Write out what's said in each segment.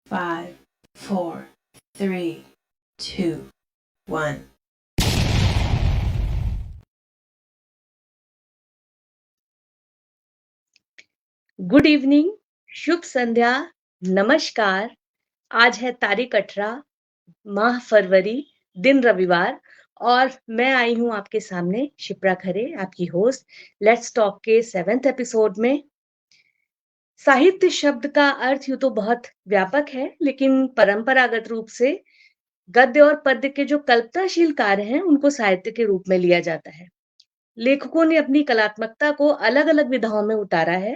5, 4, 3, 2, 1. Good evening, शुभ संध्या, नमस्कार। आज है तारीख 18, माह फरवरी, दिन रविवार और मैं आई हूँ आपके सामने शिप्रा खरे, आपकी होस्ट लेट्स टॉक के 7th एपिसोड में। साहित्य शब्द का अर्थ यूं तो बहुत व्यापक है, लेकिन परंपरागत रूप से गद्य और पद्य के जो कल्पनाशील कार्य हैं, उनको साहित्य के रूप में लिया जाता है। लेखकों ने अपनी कलात्मकता को अलग-अलग विधाओं में उतारा है।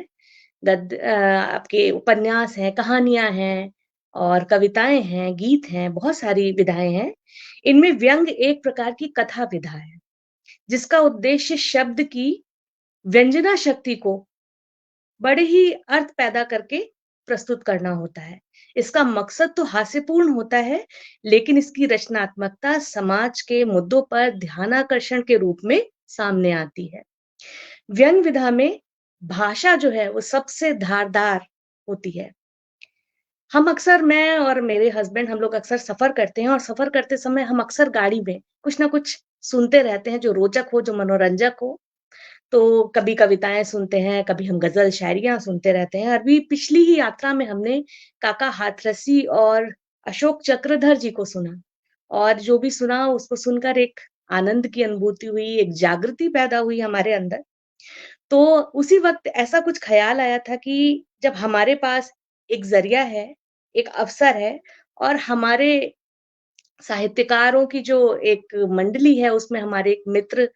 आपके उपन्यास हैं, कहानियाँ हैं और कविताएँ हैं, गीत हैं, बहुत सारी विधाएँ हैं। इनमें व्यंग्य एक प्रकार की कथा विधा है, जिसका उद्देश्य शब्द की व्यंजना शक्ति को बड़े ही अर्थ पैदा करके प्रस्तुत करना होता है। इसका मकसद तो हास्यपूर्ण होता है, लेकिन इसकी रचनात्मकता समाज के मुद्दों पर ध्यानाकर्षण के रूप में सामने आती है। व्यंग्य विधा में भाषा जो है वो सबसे धारदार होती है। हम अक्सर मैं और मेरे हस्बैंड हम लोग अक्सर सफ़र करते हैं और सफ़र करते समय हम अक्सर गाड़ी में कुछ ना कुछ सुनते रहते हैं जो रोचक हो, जो मनोरंजक हो। तो कभी कविताएँ सुनते हैं, कभी हम गज़ल शायरियाँ सुनते रहते हैं। अभी पिछली ही यात्रा में हमने काका हाथरसी और अशोक चक्रधर जी को सुना और जो भी सुना उसको सुनकर एक आनंद की अनुभूति हुई, एक जागृति पैदा हुई हमारे अंदर। तो उसी वक़्त ऐसा कुछ ख़्याल आया था कि जब हमारे पास एक ज़रिया है, एक अवसर है और हमारे साहित्यकारों की जो एक मंडली है, उसमें हमारे एक मित्र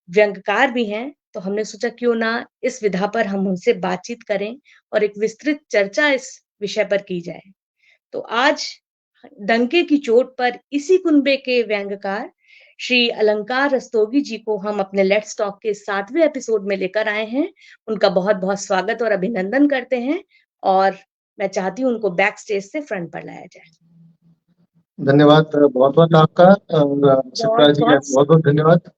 व्यंग्यकार भी हैं, तो हमने सोचा क्यों ना इस विधा पर हम उनसे बातचीत करें और एक विस्तृत चर्चा इस विषय पर की जाए। तो आज डंके की चोट पर इसी कुनबे के व्यंग्यकार श्री अलंकार रस्तोगी जी को हम अपने लेट्स टॉक के 7वें एपिसोड में लेकर आए हैं। उनका बहुत-बहुत स्वागत और अभिनंदन करते हैं और मैं चाहती हूँ उनको बैक स्टेज से फ्रंट पर लाया जाए। धन्यवाद बहुत-बहुत आपका और शिप्रा जी बहुत-बहुत बहुत-बहुत धन्यवाद।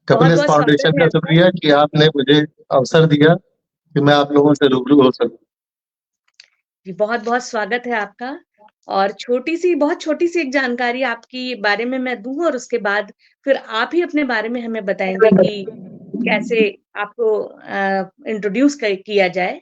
कपिल बहुत-बहुत स्वागत फाउंडेशन है का आपका। शुक्रिया कि आपने मुझे अवसर दिया कि मैं आप लोगों से रूबरू हो सकूं। जी, बहुत-बहुत स्वागत है आपका और बहुत छोटी-सी एक जानकारी आपकी बारे में मैं दूँ और उसके बाद फिर आप ही अपने बारे में हमें बताएँगे कि कैसे आपको इंट्रोड्यूस क किया जाए।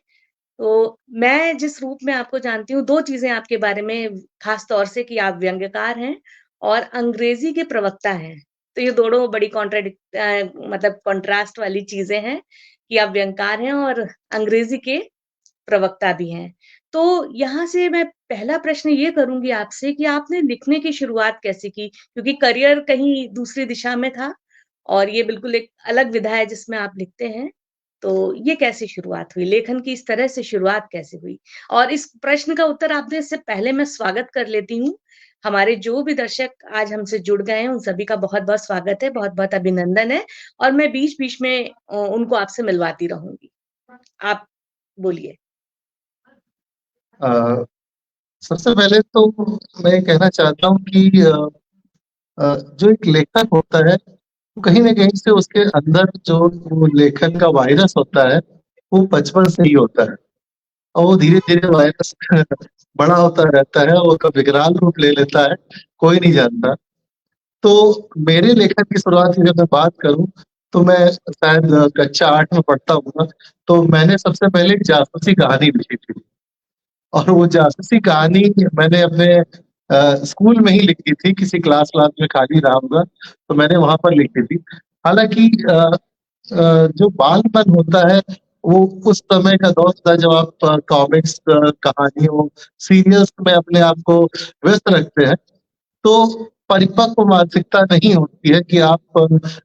तो मैं जिस रूप में आपको जानती हूँ, 2 चीज़ें आपके बारे में ख़ास तौर से कि आप व्यंग्यकार हैं और अंग्रेज़ी के प्रवक्ता हैं। तो ये दोनों बड़ी मतलब कॉन्ट्रास्ट वाली चीज़ें हैं कि आप व्यंग्यकार हैं और अंग्रेज़ी के प्रवक्ता भी हैं। तो यहाँ से मैं पहला प्रश्न ये करूँगी आपसे कि आपने लिखने की शुरुआत कैसे की? क्योंकि करियर कहीं दूसरी दिशा में था और ये बिल्कुल एक अलग विधा है जिसमें आप लिखते हैं। तो ये कैसे शुरुआत हुई? लेखन की इस तरह से शुरुआत कैसे हुई? और इस प्रश्न का उत्तर आप दें इससे पहले मैं स्वागत कर लेती हूँ। हमारे जो भी दर्शक आज हमसे जुड़ गए हैं, उन सभी का बहुत-बहुत स्वागत है, बहुत-बहुत अभिनंदन है और मैं बीच-बीच में उनको आपसे मिलवाती रहूँगी। आप बोलिए। अ, सबसे पहले तो मैं कहना चाहता हूँ कि जो एक लेखक होता है, वो कहीं न कहीं से उसके अंदर जो वो लेखन का वायरस होता है, वो बचपन से ही होता है और वो धीरे-धीरे वायरस बड़ा होता रहता है, वो कब विकराल रूप ले लेता है, कोई नहीं जानता। तो मेरे लेखन की शुरुआत की जब मैं बात करूँ, तो मैं शायद कक्षा 8 में पढ़ता होऊँगा, तो मैंने सबसे पहले एक जासूसी कहानी लिखी थी और वो जासूसी कहानी मैंने अपने स्कूल में ही लिखी थी, किसी क्लास में खाली रहा होगा, तो मैंने वहाँ पर लिखी थी। हालाँकि जो बालपन होता है, वो उस समय का दौर था जब आप कॉमिक्स कहानियों, सीरियल्स में अपने आप को व्यस्त रखते हैं। तो परिपक्व मानसिकता नहीं होती है कि आप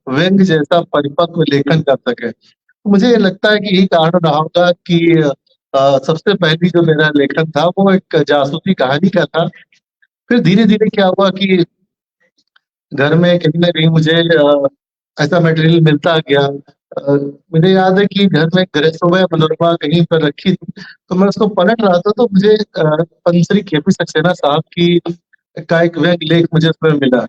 व्यंग्य जैसा परिपक्व लेखन कर सकें। तो मुझे ये लगता है कि यही कारण रहा होगा कि सबसे पहली जो मेरा लेखन था वो एक जासूसी कहानी का था। फिर धीरे-धीरे क्या हुआ कि घर में कहीं न कहीं मुझे ऐसा मटेरियल मिलता गया। मुझे याद है कि घर में गृहशोभा मनोरमा कहीं पर रखी थी, तो मैं उसको पलट रहा था तो मुझे पद्मश्री केपी सक्सेना साहब की का एक व्यंग्य लेख मुझे उसमें मिला।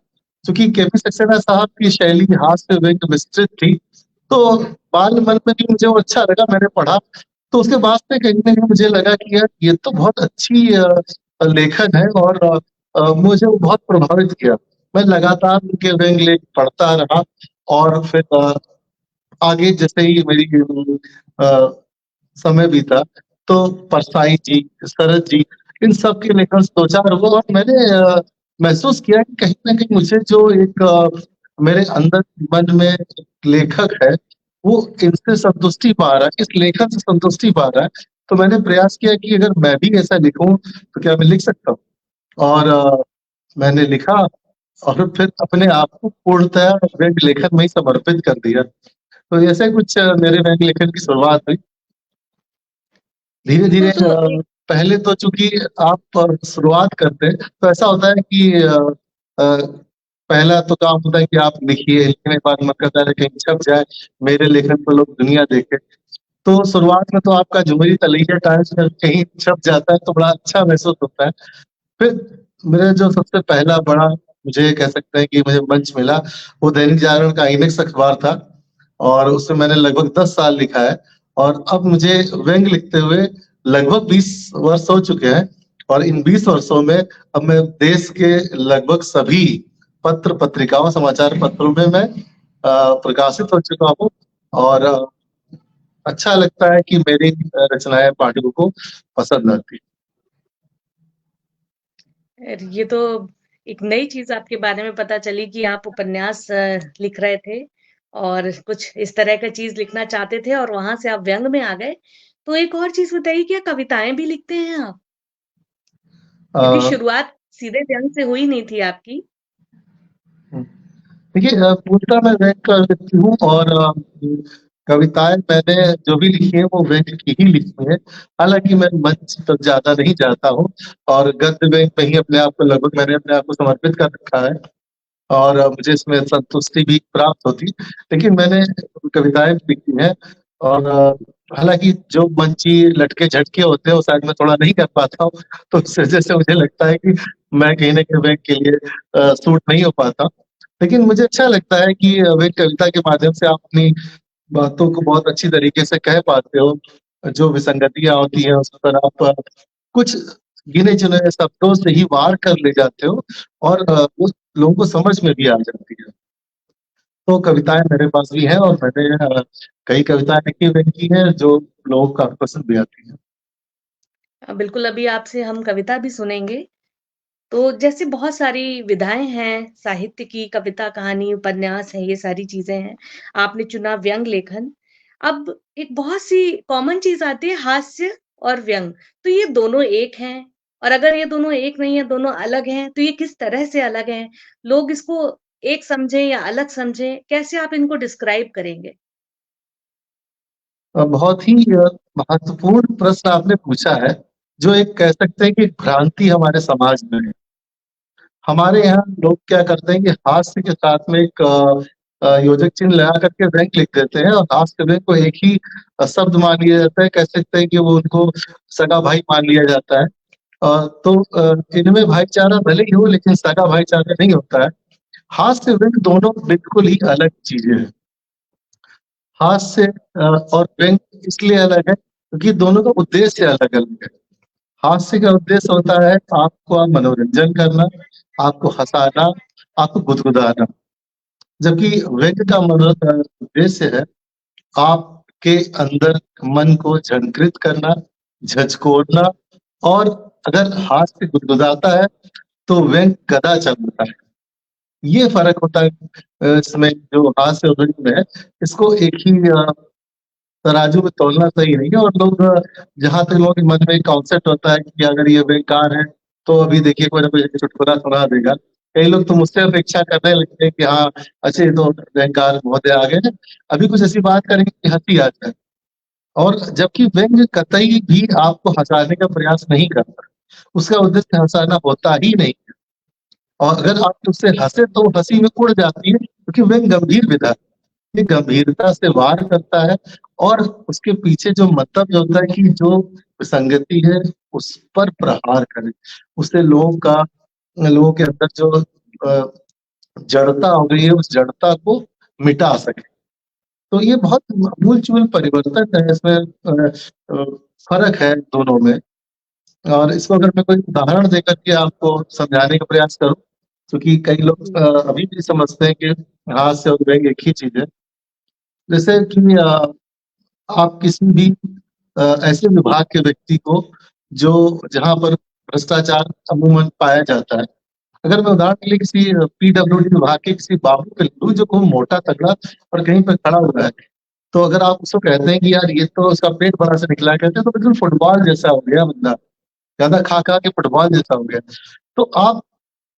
चूँकि केपी सक्सेना साहब की शैली हास्य व्यंग्य विस्तृत थी, तो बाल मन में भी मुझे वो अच्छा लगा, मैंने पढ़ा। तो उसके बाद से कहीं न कहीं मुझे लगा कि यार ये तो बहुत अच्छी लेखन है और मुझे वो बहुत प्रभावित किया। मैं लगातार उनके व्यंग लेख पढ़ता रहा और फिर आगे जैसे ही मेरी अ, समय बीता तो परसाई जी, शरद जी, इन सब के लेखन से 2-4 हुआ और मैंने महसूस किया कि कहीं न कहीं मुझे जो एक मेरे अंदर मन में एक लेखक है, वो इनसे संतुष्टि पा रहा है, इस लेखन से संतुष्टि पा रहा है। तो मैंने प्रयास किया कि अगर मैं भी ऐसा लिखूँ, तो क्या मैं लिख सकता हूँ? और मैंने लिखा और फिर अपने आप को पूर्णतः व्यंग लेखन में ही समर्पित कर दिया। तो ऐसे कुछ मेरे व्यंग लेखन की शुरुआत हुई। धीरे-धीरे तो एक पहले तो चूँकि आप शुरुआत करते हैं, तो ऐसा होता है कि अ, पहला तो काम होता है कि आप लिखिए, लिखने के बाद मन करता है कहीं छप जाए, मेरे लेखन को लोग दुनिया देखे। तो शुरुआत में तो आपका जोहरी तलैया टाइम्स में कहीं छप जाता है, तो बड़ा अच्छा महसूस होता है। फिर मेरा जो सबसे पहला बड़ा मुझे कह सकते हैं कि मुझे मंच मिला, वो दैनिक जागरण का आइनेक्स अखबार था और उसमें मैंने लगभग 10 साल लिखा है और अब मुझे व्यंग लिखते हुए लगभग 20 वर्ष हो चुके हैं और इन 20 वर्षों में अब मैं देश के लगभग सभी पत्र-पत्रिकाओं, समाचार पत्रों में मैं प्रकाशित हो चुका हूँ और अच्छा लगता है कि मेरी रचनाएँ पाठकों को पसंद आती हैं। ये तो एक नई चीज़ आपके बारे में पता चली कि आप उपन्यास लिख रहे थे और कुछ इस तरह का चीज़ लिखना चाहते थे और वहाँ से आप व्यंग में आ गए। तो एक और चीज़ बताइए, क्या कविताएँ भी लिखते हैं आप? क्योंकि अ, शुरुआत सीधे व्यंग से हुई नहीं थी आपकी। हुँ। देखिए पूर्णतः मैं व्यंग का व्यक्ति हूँ और कविताएँ मैंने जो भी लिखी हैं वो व्यंग की ही लिखी हैं। हालाँकि मैं मंच तक ज़्यादा नहीं जाता हूँ और गद्य व्यंग में ही अपने आप को लगभग मैंने अपने आप को समर्पित कर रखा है और मुझे इसमें संतुष्टि भी प्राप्त होती है। लेकिन मैंने कविताएँ भी लिखी हैं और हालाँकि जो मंची लटके-झटके होते हैं वो शायद मैं थोड़ा नहीं कर पाता हूँ, तो इस वजह से मुझे लगता है कि मैं कहीं न कहीं व्यंग के लिए सूट नहीं हो पाता। लेकिन मुझे अच्छा लगता है कि व्यंग कविता के माध्यम से आप अपनी बातों को बहुत अच्छी तरीके से कह पाते हो। जो विसंगतियाँ होती हैं उस पर आप कुछ गिने-चुने शब्दों से ही वार कर ले जाते हो और वो लोगों को समझ में भी आ जाती है। तो कविताएँ मेरे पास भी हैं और मैंने कई कविताएँ लिखी व्यंग की हैं जो लोगों को काफ़ी पसंद भी आती हैं। बिल्कुल अभी आपसे हम कविता भी सुनेंगे। तो जैसे बहुत सारी विधाएँ हैं, साहित्य की, कविता, कहानी, उपन्यास है, ये सारी चीज़ें हैं। आपने चुना व्यंग लेखन। अब एक बहुत सी कॉमन चीज़ आती है, हास्य और व्यंग। तो ये दोनों एक हैं और अगर ये दोनों एक नहीं है, दोनों अलग हैं, तो ये किस तरह से अलग हैं? लोग इसको एक समझें या अलग समझें, कैसे आप इनको डिस्क्राइब करेंगे? बहुत ही महत्वपूर्ण प्रश्न आपने पूछा है, जो एक कह सकते हैं कि भ्रांति हमारे समाज में है। हमारे यहाँ लोग क्या करते हैं कि हास्य के साथ में एक योजक चिन्ह लगा करके व्यंग लिख देते हैं और हास्य व्यंग को एक ही शब्द मान लिया जाता है, कह सकते हैं कि वो उनको सगा भाई मान लिया जाता है। तो इनमें भाईचारा भले ही हो लेकिन सगा भाईचारा नहीं होता है। हास्य व्यंग दोनों बिल्कुल ही अलग चीज़ें हैं। हास्य और व्यंग इसलिए अलग है क्योंकि दोनों का उद्देश्य अलग-अलग है। हास्य का उद्देश्य होता है आपको मनोरंजन करना, आपको हँसाना, आपको गुदगुदाना। जबकि व्यंग का उद्देश्य है आपके अंदर मन को झंकृत करना, झचकोरना और अगर हास्य गुदगुदाता है, तो व्यंग गदा चलाता है। ये फ़र्क होता है इसमें जो हास्य और व्यंग में है, इसको एक ही तराजू में तौलना सही नहीं है और लोग जहाँ तक लोगों के मन में एक कॉन्सेप्ट होता है कि अगर ये बेकार है, तो अभी देखिए कोई ना कोई चुटकुला सुना देगा। कई लोग तो मुझसे अपेक्षा करने लगते हैं कि हाँ, अच्छा ये तो बेकार महोदय आ गए हैं, अभी कुछ ऐसी बात करेंगे कि हँसी आ जाए। और जबकि व्यंग्य कतई भी आपको हँसाने का प्रयास नहीं करता, उसका उद्देश्य हँसाना होता ही नहीं है और अगर आप उससे हँसे तो हँसी में उड़ जाती है क्योंकि व्यंग्य गंभीर विधा है। ये गंभीरता से वार करता है और उसके पीछे जो मतलब जो होता है कि जो विसंगति है उस पर प्रहार करे। उससे लोगों के अंदर जो जड़ता हो गई है उस जड़ता को मिटा सके। तो ये बहुत आमूल-चूल परिवर्तन है इसमें फ़र्क है दोनों में। और इसको अगर मैं कोई उदाहरण देकर के आपको समझाने का प्रयास करूँ, क्योंकि कई लोग जी। अभी भी समझते हैं कि हास्य और व्यंग्य एक ही चीज़ है। जैसे कि आप किसी भी ऐसे विभाग के व्यक्ति को जो जहाँ पर भ्रष्टाचार अमूमन पाया जाता है। अगर मैं उदाहरण के लिए किसी पीडब्ल्यूडी विभाग के किसी बाबू को लूँ जो खूब मोटा-तगड़ा और कहीं पे खड़ा हुआ है, तो अगर आप उसको कहते हैं कि यार ये तो उसका पेट बड़ा सा निकला है, कहते हैं तो बिल्कुल फुटबॉल जैसा हो गया बंदा, ज़्यादा खा-खा के फुटबॉल जैसा हो गया। तो आप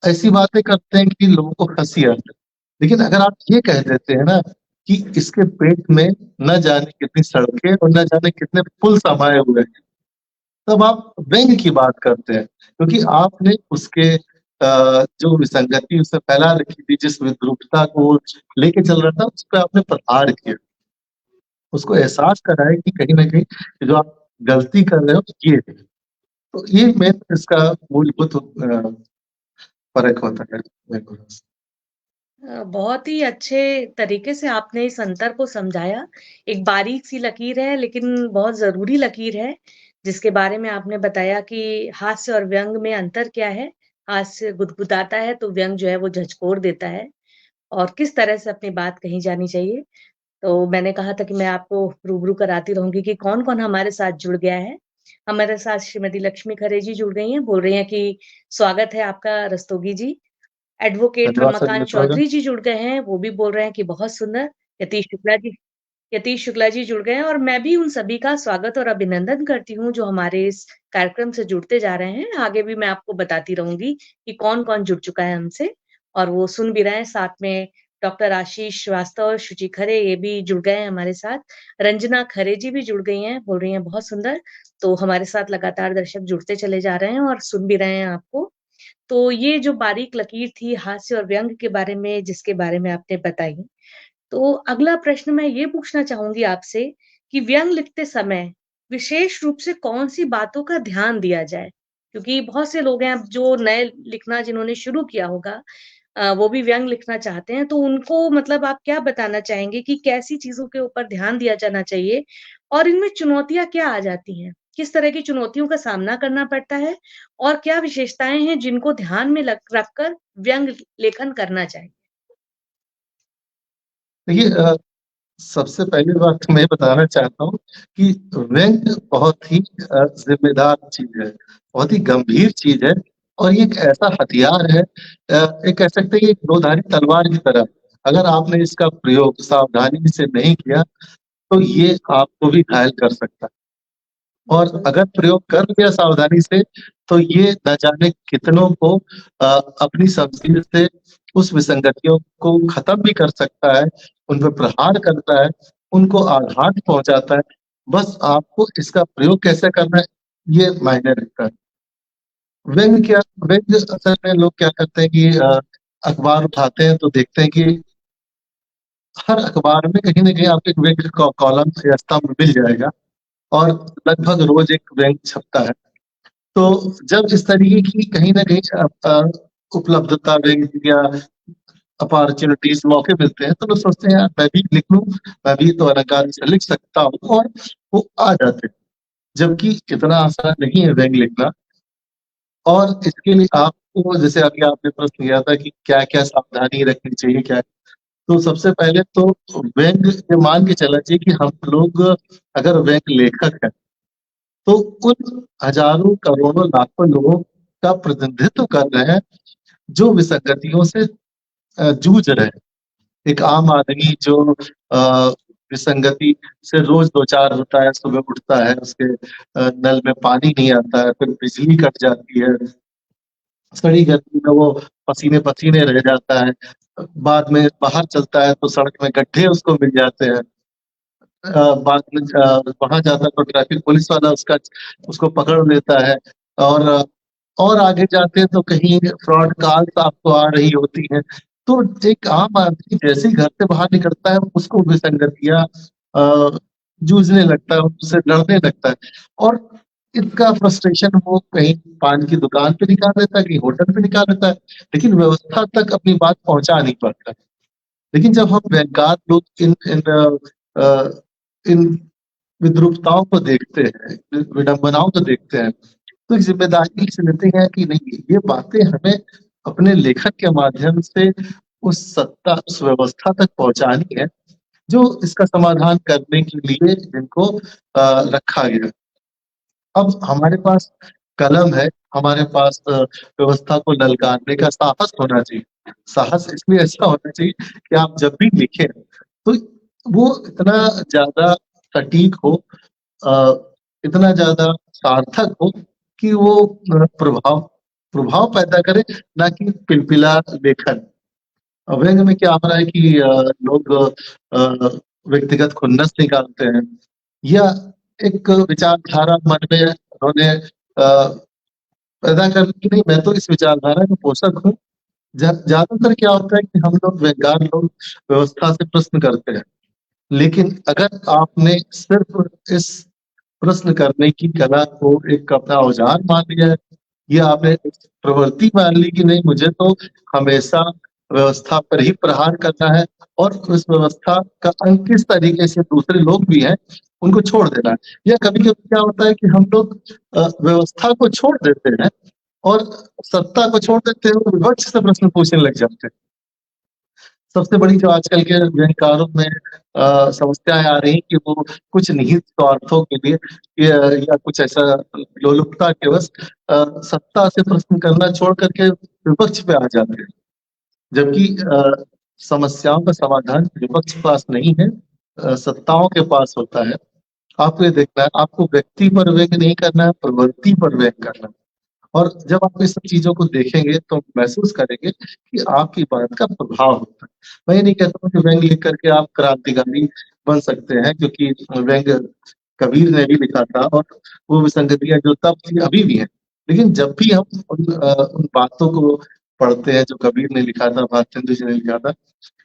ऐसी बातें करते हैं कि लोगों को हँसी आती है। लेकिन अगर आप ये कह देते हैं ना कि इसके पेट में न जाने कितनी सड़कें और न जाने कितने पुल समाये हुए हैं, तब आप व्यंग्य की बात करते हैं। क्योंकि आपने उसके जो विसंगति उससे फैला रखी थी, जिस विद्रूपता को वो लेके चल रहा था, उस पे आपने प्रहार किया। उसको एहसास कराया कि कहीं न कहीं जो आप गलती कर रहे हो ये है। तो ये मेन इसका मूलभूत फ़र्क होता है। बिल्कुल। बहुत ही अच्छे तरीके से आपने इस अंतर को समझाया। एक बारीक-सी लकीर है लेकिन बहुत ज़रूरी लकीर है, जिसके बारे में आपने बताया कि हास्य और व्यंग में अंतर क्या है। हास्य गुदगुदाता है तो व्यंग जो है वो झचकोर देता है और किस तरह से अपनी बात कही जानी चाहिए। तो मैंने कहा था कि मैं आपको रूबरू कराती रहूँगी कि कौन-कौन हमारे साथ जुड़ गया है। हमारे साथ श्रीमती लक्ष्मी खरे जी जुड़ गई हैं, बोल रही हैं कि स्वागत है आपका रस्तोगी जी। एडवोकेट धन्यवाद सर, रमाकांत मित्रगण। चौधरी जी जुड़ गए हैं, वो भी बोल रहे हैं कि बहुत सुंदर। यतीश शुक्ला जी जुड़ गए हैं और मैं भी उन सभी का स्वागत और अभिनंदन करती हूँ जो हमारे इस कार्यक्रम से जुड़ते जा रहे हैं। आगे भी मैं आपको बताती रहूँगी कि कौन-कौन जुड़ चुका है हमसे और वो सुन भी रहे हैं। साथ में डॉक्टर आशीष श्रीवास्तव, शुचि खरे ये भी जुड़ गए हैं हमारे साथ। रंजना खरे जी भी जुड़ गई हैं, बोल रही हैं बहुत सुंदर। तो हमारे साथ लगातार दर्शक जुड़ते चले जा रहे हैं और सुन भी रहे हैं आपको। तो ये जो बारीक लकीर थी हास्य और व्यंग के बारे में जिसके बारे में आपने बताई, तो अगला प्रश्न मैं ये पूछना चाहूँगी आपसे कि व्यंग लिखते समय विशेष रूप से कौन-सी बातों का ध्यान दिया जाए? क्योंकि बहुत से लोग हैं अब जो नए लिखना जिन्होंने शुरू किया होगा वो भी व्यंग लिखना चाहते हैं, तो उनको मतलब आप क्या बताना चाहेंगे कि कैसी चीज़ों के ऊपर ध्यान दिया जाना चाहिए? और इनमें चुनौतियाँ क्या आ जाती हैं? किस तरह की चुनौतियों का सामना करना पड़ता है? और क्या विशेषताएँ हैं जिनको ध्यान में रखकर व्यंग लेखन करना चाहिए? देखिए सबसे पहली बात तो मैं बताना चाहता हूँ कि व्यंग्य बहुत ही ज़िम्मेदार चीज़ है, बहुत ही गंभीर चीज़ है और ये एक ऐसा हथियार है ये कह सकते हैं कि एक दो-धारी तलवार की तरह। अगर आपने इसका प्रयोग सावधानी से नहीं किया, तो ये आपको भी घायल कर सकता है। और बिल्कुल। अगर प्रयोग कर लिया सावधानी से, तो ये न जाने कितनों को अपनी शमशीर से उस विसंगतियों को खत्म भी कर सकता है, उन पे प्रहार करता है, उनको आघात पहुँचाता है। बस आपको इसका प्रयोग कैसे करना है, ये मायने रखता है। व्यंग्य असल में लोग क्या करते हैं कि अखबार उठाते हैं तो देखते हैं कि हर अखबार में कहीं न कहीं आपको एक व्यंग्य का कॉलम या स्तंभ मिल जाएगा और लगभग रोज़ एक व्यंग्य छपता है। तो जब इस तरीके की कहीं न कहीं उपलब्धता व्यंग्य या अपॉर्च्युनिटीज़ मौके मिलते हैं, तो लोग सोचते हैं यार मैं भी लिख लूँ, मैं भी तो अलंकार से लिख सकता हूँ और वो आ जाते हैं। जबकि इतना आसान नहीं है व्यंग्य लिखना और इसके लिए आपको जैसे अभी आपने प्रश्न किया था कि क्या-क्या सावधानी रखनी चाहिए, क्या तो सबसे पहले तो व्यंग्य ये मान के चलना चाहिए कि हम लोग अगर व्यंग्य लेखक हैं, तो उन हज़ारों, करोड़ों, लाखों लोगों का प्रतिनिधित्व कर रहे हैं, जो विसंगतियों से जूझ रहे हैं। एक आम आदमी जो विसंगति से रोज़ 2-4 होता है, सुबह उठता है, उसके नल में पानी नहीं आता है, फिर बिजली कट जाती है, सड़ी गर्मी में वो पसीने-पसीने रह जाता है। बाद में बाहर चलता है तो सड़क में गड्ढे उसको मिल जाते हैं। बाद में वहाँ जाता है तो ट्रैफिक पुलिस वाला उसको पकड़ लेता है और और आगे जाते हैं तो कहीं फ्रॉड कॉल्स आपको आ रही होती हैं। तो एक आम आदमी जैसे ही घर से बाहर निकलता है उसको विसंगतियाँ जूझने लगता है, उससे लड़ने लगता है और इसका फ्रस्ट्रेशन वो कहीं पान की दुकान पे निकाल देता है, कहीं होटल पे निकाल देता है, लेकिन व्यवस्था तक अपनी बात पहुँचा नहीं पाता है। लेकिन जब हम व्यंग्यकार लोग अ, इन विद्रूपताओं को देखते हैं, विडंबनाओं को देखते हैं, तो एक ज़िम्मेदारी इस लेते हैं कि नहीं, ये बातें हमें अपने लेखन के माध्यम से उस सत्ता, उस व्यवस्था तक पहुँचानी है, जो इसका समाधान करने के लिए जिनको रखा गया। अब हमारे पास कलम है, हमारे पास व्यवस्था को ललकारने का साहस होना चाहिए। साहस इसलिए ऐसा होना चाहिए कि आप जब भी लिखें, तो वो इतना ज़्यादा सटीक हो, इतना ज़्यादा सार्थक हो कि वो प्रभाव प्रभाव पैदा करे, ना कि पिलपिला लेखन। व्यंग में क्या हो रहा है कि लोग व्यक्तिगत खुन्नस निकालते हैं, या एक विचारधारा मन में उन्होंने पैदा कर ली कि नहीं, मैं तो इस विचारधारा का पोषक हूँ। ज़्यादातर क्या होता है कि हम लोग व्यंग्यार लोग व्यवस्था से प्रश्न करते हैं, लेकिन अगर आपने सिर्फ इस प्रश्न करने की कला को एक अपना औजार मान लिया है, या आपने एक प्रवृत्ति मान ली कि नहीं, मुझे तो हमेशा व्यवस्था पर ही प्रहार करना है, और उस व्यवस्था का अंग किस तरीके से दूसरे लोग भी हैं, उनको छोड़ देना है। या कभी-कभी क्या होता है कि हम लोग व्यवस्था को छोड़ देते हैं और सत्ता को छोड़ देते हैं और विपक्ष से प्रश्न पूछने लग जाते हैं। सबसे बड़ी जो आजकल के व्यंग्यकारों में समस्याएँ आ रही कि वो कुछ निहित स्वार्थों के लिए या कुछ ऐसा लोलुपता के वश सत्ता से प्रश्न करना छोड़ कर के विपक्ष पे आ जाते हैं। जबकि समस्याओं का समाधान विपक्ष के पास नहीं है, सत्ताओं के पास होता है। आपको ये देखना है, आपको व्यक्ति पर व्यंग्य नहीं करना है, प्रवृत्ति पर व्यंग्य करना है। और जब आप इस सब चीज़ों को देखेंगे तो महसूस करेंगे कि आपकी बात का प्रभाव होता है। मैं ये नहीं कहता हूँ कि व्यंग्य लिख करके आप क्रांतिकारी बन सकते हैं, क्योंकि व्यंग्य कबीर ने भी लिखा था, और वो विसंगतियाँ जो तब थी अभी भी हैं। लेकिन जब भी हम उन बातों को पढ़ते हैं जो कबीर ने लिखा था, भारतेंदु जी ने लिखा था,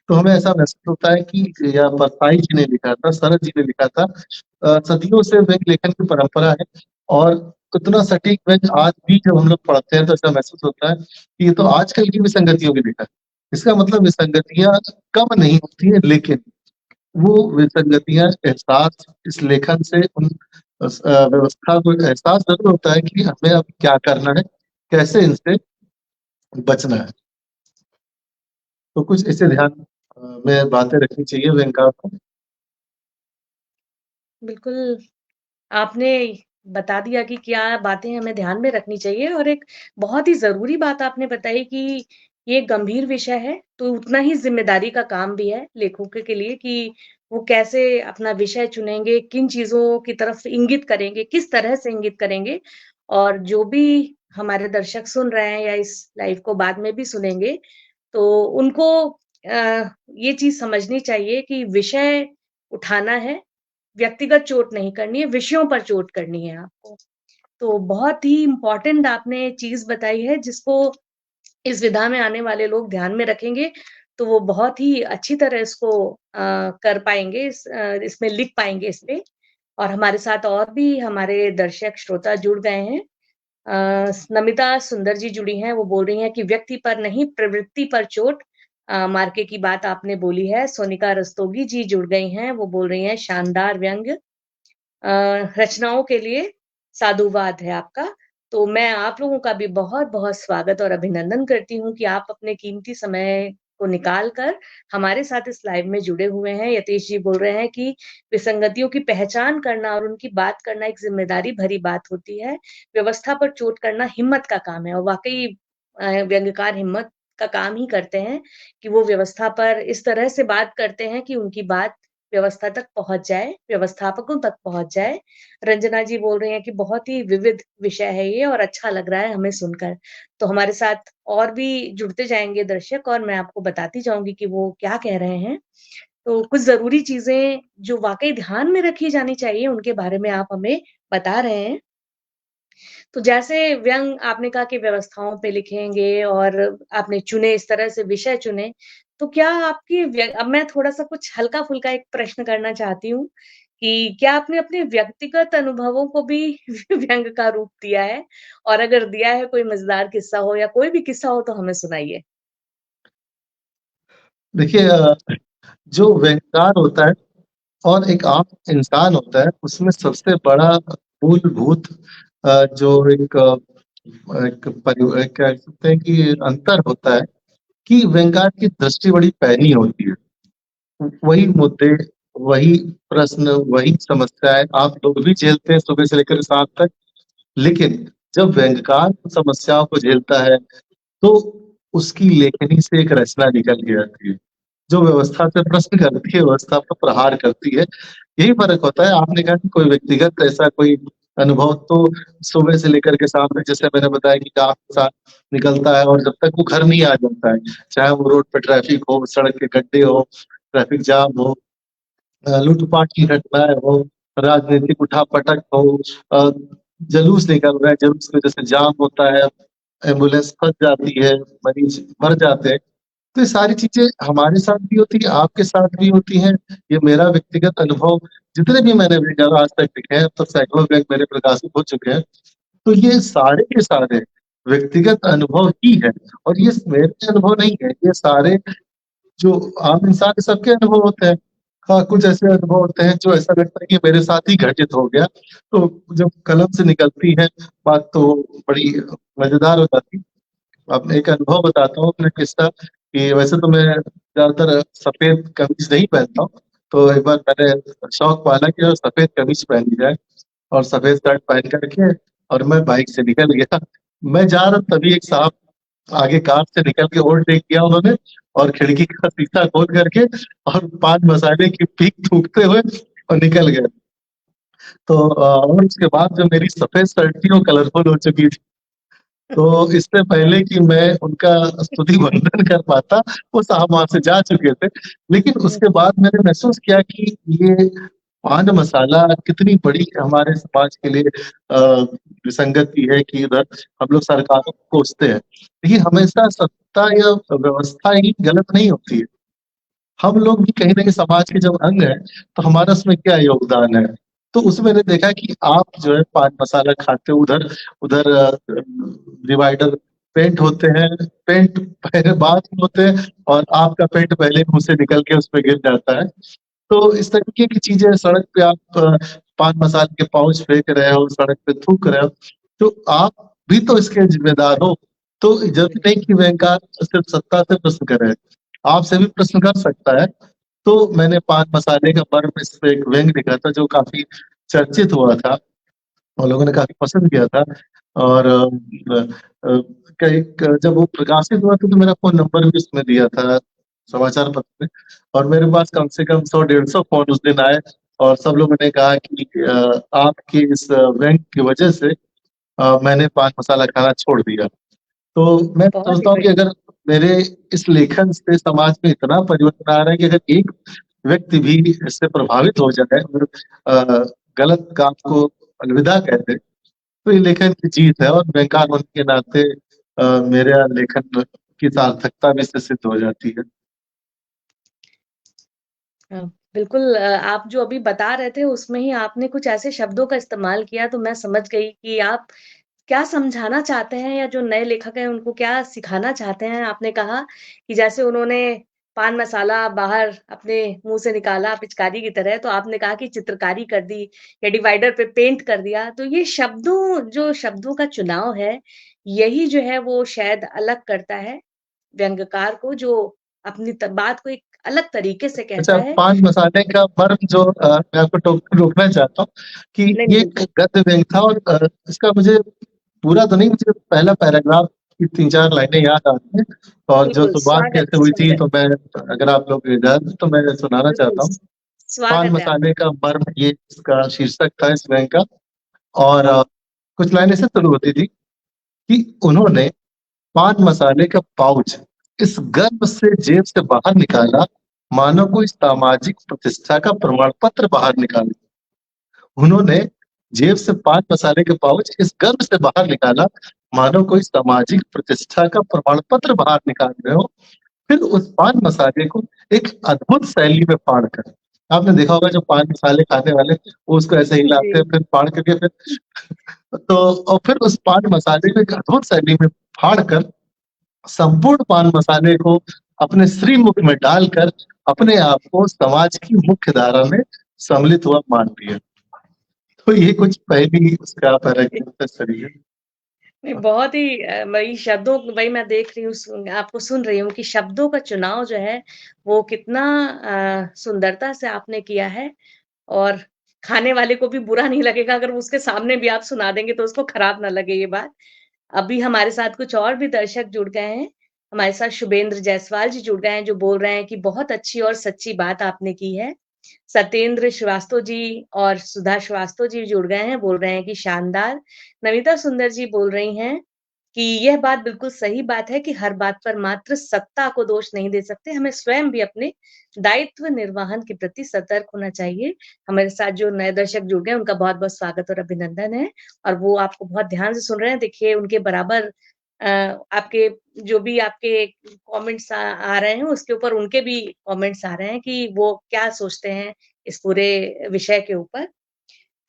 तो हमें ऐसा महसूस होता है कि, या परसाई जी ने लिखा था, शरद जी ने लिखा था, सदियों से व्यंग्य लेखन की परंपरा है, और उतना सटीक व्यंग्य आज भी जब हम लोग पढ़ते हैं तो ऐसा महसूस होता है कि ये तो आजकल की विसंगतियों की लिखा है। इसका मतलब विसंगतियाँ कम नहीं होती हैं, लेकिन वो विसंगतियाँ एहसास इस लेखन से उन व्यवस्था को एहसास ज़रूर होता है कि हमें अब क्या करना है, कैसे इनसे बचना है। तो कुछ ऐसे ध्यान में बातें रखनी चाहिए व्यंग्यकार को। बिल्कुल, आपने बता दिया कि क्या बातें हमें ध्यान में रखनी चाहिए और एक बहुत ही ज़रूरी बात आपने बताई कि ये गंभीर विषय है, तो उतना ही ज़िम्मेदारी का काम भी है लेखकों के लिए कि वो कैसे अपना विषय चुनेंगे, किन चीज़ों की तरफ इंगित करेंगे, किस तरह से इंगित करेंगे और जो भी हमारे दर्शक सुन रहे हैं या इस लाइव को बाद में भी सुनेंगे, तो उनको ये चीज़ समझनी चाहिए कि विषय उठाना है, व्यक्तिगत चोट नहीं करनी है, विषयों पर चोट करनी है आपको। तो बहुत ही इम्पोर्टेंट आपने चीज़ बताई है जिसको इस विधा में आने वाले लोग ध्यान में रखेंगे, तो वो बहुत ही अच्छी तरह इसको कर पाएँगे, इसमें लिख पाएँगे इस पे और हमारे साथ और भी हमारे दर्शक श्रोता जुड़ गए हैं। नमिता सुंदर जी जुड़ी हैं, वो बोल रही हैं कि व्यक्ति पर नहीं प्रवृत्ति पर चोट मार्के की बात आपने बोली है। सोनिका रस्तोगी जी जुड़ गई हैं, वो बोल रही हैं शानदार व्यंग्य रचनाओं के लिए साधुवाद है आपका। तो मैं आप लोगों का भी बहुत-बहुत स्वागत और अभिनंदन करती हूँ कि आप अपने कीमती समय को निकाल कर हमारे साथ इस लाइव में जुड़े हुए हैं। यतीश जी बोल रहे हैं कि विसंगतियों की पहचान करना और उनकी बात करना एक ज़िम्मेदारी भरी बात होती है। व्यवस्था पर चोट करना हिम्मत का काम है और वाक़ई व्यंग्यकार हिम्मत का काम ही करते हैं कि वो व्यवस्था पर इस तरह से बात करते हैं कि उनकी बात व्यवस्था तक पहुँच जाए, व्यवस्थापकों तक पहुँच जाए। रंजना जी बोल रही हैं कि बहुत ही विविध विषय है ये और अच्छा लग रहा है हमें सुनकर। तो हमारे साथ और भी जुड़ते जाएँगे दर्शक और मैं आपको बताती जाऊँगी कि वो क्या कह रहे हैं। तो कुछ ज़रूरी चीज़ें जो वाक़ई ध्यान में रखी जानी चाहिए, उनके बारे में आप हमें बता रहे हैं। तो जैसे व्यंग आपने कहा कि व्यवस्थाओं पे लिखेंगे और आपने चुने इस तरह से विषय चुने, तो क्या आपकी अब मैं थोड़ा-सा कुछ हल्का-फुल्का एक प्रश्न करना चाहती हूँ कि क्या आपने अपने व्यक्तिगत अनुभवों को भी व्यंग का रूप दिया है? और अगर दिया है कोई मज़ेदार किस्सा हो या कोई भी किस्सा हो तो हमें सुनाइए? देखिए, जो व्यंग्यकार होता है और एक आम इंसान होता है, उसमें सबसे बड़ा मूलभूत जो एक कह सकते हैं कि अंतर होता है कि व्यंग्यार की दृष्टि बड़ी पैनी होती है। वही मुद्दे, वही प्रश्न, वही समस्याएँ आप लोग भी झेलते हैं सुबह से लेकर शाम तक। लेकिन जब व्यंग्यकार उन समस्याओं को झेलता है, तो उसकी लेखनी से एक रचना निकल के आती है, जो व्यवस्था पे प्रश्न करती है, व्यवस्था पर प्रहार करती है। यही फ़र्क होता है। आपने कहा कि कोई व्यक्तिगत ऐसा कोई अनुभव तो सुबह से लेकर के शाम तक, जैसे मैंने बताया कि काम के साथ निकलता है और जब तक वो घर नहीं आ जाता है, चाहे वो रोड पे ट्रैफिक हो, सड़क के गड्ढे हो, ट्रैफिक जाम हो, लूट-पाट की घटनाएँ हो, राजनीतिक उठा-पटक हो, अ, जुलूस निकल रहा है, जुलूस की वजह से जाम होता है, एम्बुलेंस फँस जाती है, मरीज़ मर जाते हैं। तो ये सारी चीज़ें हमारे साथ भी होती हैं, आपके साथ भी होती हैं। ये मेरा व्यक्तिगत अनुभव, जितने भी मैंने विचार आज तक लिखे हैं, अब तक सैकड़ों व्यंग मेरे प्रकाशित हो चुके हैं। तो ये सारे के सारे व्यक्तिगत अनुभव ही हैं और ये मेरे अनुभव नहीं है, ये सारे जो आम इंसान के सबके अनुभव होते हैं। हाँ, कुछ ऐसे अनुभव होते हैं जो ऐसा लगता है कि मेरे साथ ही घटित हो गया। तो जब कलम से निकलती है बात, तो बड़ी मज़ेदार हो जाती है। अब एक अनुभव बताता हूँ अपना किस्सा कि वैसे तो मैं ज़्यादातर सफ़ेद कमीज़ नहीं पहनता हूँ। तो एक बार मैंने शौक पाला कि सफ़ेद कमीज़ पहन ली जाए और सफ़ेद शर्ट पहन कर के और मैं बाइक से निकल गया। मैं जा रहा तभी एक साहब आगे कार से निकल के ओवरटेक किया उन्होंने और खिड़की का शीशा खोल करके और पान मसाले की पीक थूकते हुए और निकल गए। तो और उसके बाद जो मेरी सफ़ेद शर्ट थी वो कलरफुल हो चुकी थी। तो इससे पहले कि मैं उनका स्तुति वंदन कर पाता, वो साहब वहाँ से जा चुके थे। लेकिन उसके बाद मैंने महसूस किया कि ये पान मसाला कितनी बड़ी हमारे समाज के लिए विसंगति है कि इधर हम लोग सरकारों को कोसते हैं। देखिए, हमेशा सत्ता या व्यवस्था ही गलत नहीं होती है। हम लोग भी कहीं न कहीं समाज के जब अंग हैं, तो हमारा उसमें क्या योगदान है? तो उसमें मैंने देखा कि आप जो है पान मसाला खाते हो, उधर उधर डिवाइडर पेंट होते हैं, पेंट पहले बाद में होते हैं और आपका पेंट पहले मुँह से निकल के उसमें गिर जाता है। तो इस तरीके की चीज़ें सड़क पे आप पान मसाले के पाउच फेंक रहे हो, सड़क पे थूक रहे हो, तो आप भी तो इसके ज़िम्मेदार हो। तो ज़रूरी नहीं कि व्यंग्यकार सिर्फ़ सत्ता से प्रश्न करे, आपसे भी प्रश्न कर सकता है। तो मैंने पान मसाले का पर्व इस पे एक व्यंग्य लिखा था जो काफ़ी चर्चित हुआ था और लोगों ने काफ़ी पसंद किया था और कई क जब वो प्रकाशित हुआ था तो मेरा फ़ोन नंबर भी उसमें दिया था समाचार पत्र में और मेरे पास कम से कम 100 डेढ़ 100 फ़ोन उस दिन आए और सब लोगों ने कहा कि आपके इस व्यंग्य की वजह से मैंने पान मसाला खाना छोड़ दिया। तो मैं बहुत ही सोचता हूँ कि बढ़िया। अगर मेरे इस लेखन से समाज में इतना परिवर्तन आ रहा है कि अगर एक व्यक्ति भी इससे प्रभावित हो जाए और गलत काम को अलविदा कह दे, तो ये लेखन की जीत है और व्यंग्यकार होने के नाते मेरा लेखन की सार्थकता भी इससे सिद्ध हो जाती है। अ, बिल्कुल आप जो अभी बता रहे थे उसमें ही आपने कुछ ऐसे शब्दों का इस्तेमाल किया तो मैं समझ गई कि आप क्या समझाना चाहते हैं या जो नए लेखक हैं उनको क्या सिखाना चाहते हैं। आपने कहा कि जैसे उन्होंने पान मसाला बाहर अपने मुँह से निकाला पिचकारी की तरह, तो आपने कहा कि चित्रकारी कर दी या डिवाइडर पे पेंट कर दिया। तो ये शब्दों का चुनाव है, यही जो है वो शायद अलग करता है व्यंग्यकार को जो अपनी बात को एक अलग तरीके से अच्छा, कहता है। पान मसाले का मर्म जो मैं आपको रोकना चाहता हूँ कि नहीं, ये नहीं, एक गद्य व्यंग्य था और इसका मुझे पूरा तो नहीं, मुझे पहला पैराग्राफ की 3-4 लाइनें याद आती हैं और जो बिल्कुल शुरुआत कैसे हुई थी, स्वागत, तो मैं अगर आप लोग इजाज़त दें तो मैं सुनाना बिल्कुल चाहता हूँ। पान स्वागत है मसाले आपका। का मर्म, ये इसका शीर्षक था इस व्यंग्य का और कुछ लाइनें ऐसे शुरू होती थी कि उन्होंने पान मसाले का पाउच इस गर्व से जेब से बाहर निकाला, मानो कोई सामाजिक प्रतिष्ठा का प्रमाण पत्र बाहर निकाला। उन्होंने जेब से पान मसाले के पाउच इस गर्व से बाहर निकाला, मानो कोई सामाजिक प्रतिष्ठा का प्रमाण पत्र बाहर निकाल रहे हो। फिर उस पान मसाले को एक अद्भुत शैली में फाड़ कर, आपने देखा होगा जो पान मसाले खाने वाले वो उसको ऐसे जी, हिलाते हैं, फिर फाड़ करके फिर तो और फिर उस पान मसाले को एक अद्भुत शैली में फाड़ कर संपूर्ण पान मसाले को अपने श्रीमुख में डालकर अपने आप को समाज की मुख्य धारा में सम्मिलित हुआ मान लिया। तो ये कुछ पहली उसका पैराग्राफ इस तरीके से। नहीं, बहुत ही वही शब्दों वही मैं देख रही हूँ आपको सुन रही हूँ कि शब्दों का चुनाव जो है वो कितना सुंदरता से आपने किया है और खाने वाले को भी बुरा नहीं लगेगा अगर उसके सामने भी आप सुना देंगे तो उसको खराब ना लगे ये बात। अभी हमारे साथ कुछ और भी दर्शक जुड़ गए हैं। हमारे साथ शुभेंद्र जायसवाल जी जुड़ गए हैं जो बोल रहे हैं कि बहुत अच्छी और सच्ची बात आपने की है। सत्येंद्र श्रीवास्तव जी और सुधा श्रीवास्तव जी जुड़ गए हैं, बोल रहे हैं कि शानदार। नमिता सुंदर जी बोल रही हैं कि यह बात बिल्कुल सही बात है कि हर बात पर मात्र सत्ता को दोष नहीं दे सकते, हमें स्वयं भी अपने दायित्व निर्वहन के प्रति सतर्क होना चाहिए। हमारे साथ जो नए दर्शक जुड़ गए हैं, उनका बहुत-बहुत स्वागत और अभिनंदन है और वो आपको बहुत ध्यान से सुन रहे हैं। देखिए उनके बराबर आपके जो भी आपके कमेंट्स आ रहे हैं, उसके ऊपर उनके भी कमेंट्स आ रहे हैं कि वो क्या सोचते हैं इस पूरे विषय के ऊपर।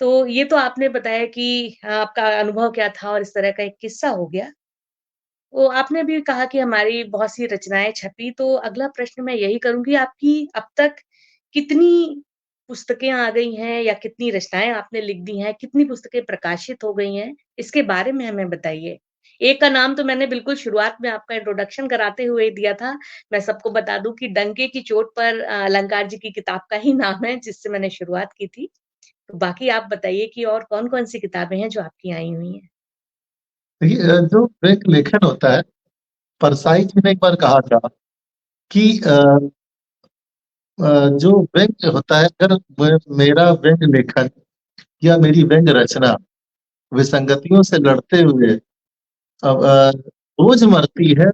तो ये तो आपने बताया कि आपका अनुभव क्या था और इस तरह का एक किस्सा हो गया। तो आपने भी कहा कि हमारी बहुत सी रचनाएँ छपी, तो अगला प्रश्न मैं यही करूँगी आपकी अब तक कितनी पुस्तकें आ गई हैं या कितनी रचनाएँ आपने लिख दी हैं? कितनी पुस्तकें प्रकाशित हो गई हैं? इसके बारे में हमें बताइए। एक का नाम तो मैंने बिल्कुल शुरुआत में आपका इंट्रोडक्शन कराते हुए दिया था। मैं सबको बता दूँ कि डंके की चोट पर अलंकार जी की किताब का ही नाम है, जिससे मैंने शुरुआत की थी। तो बाकी आप बताइए कि और कौन-कौन सी किताबें हैं जो आपकी आई हुई हैं? देखिए जो एक लेखन होता है, परसाई जी ने एक बार कहा था कि जो व्यंग्य होता है, अगर मेरा व्यंग्य लेखन या मेरी व्यंग्य रचना विसंगतियों से लड़ते हुए रोज मरती है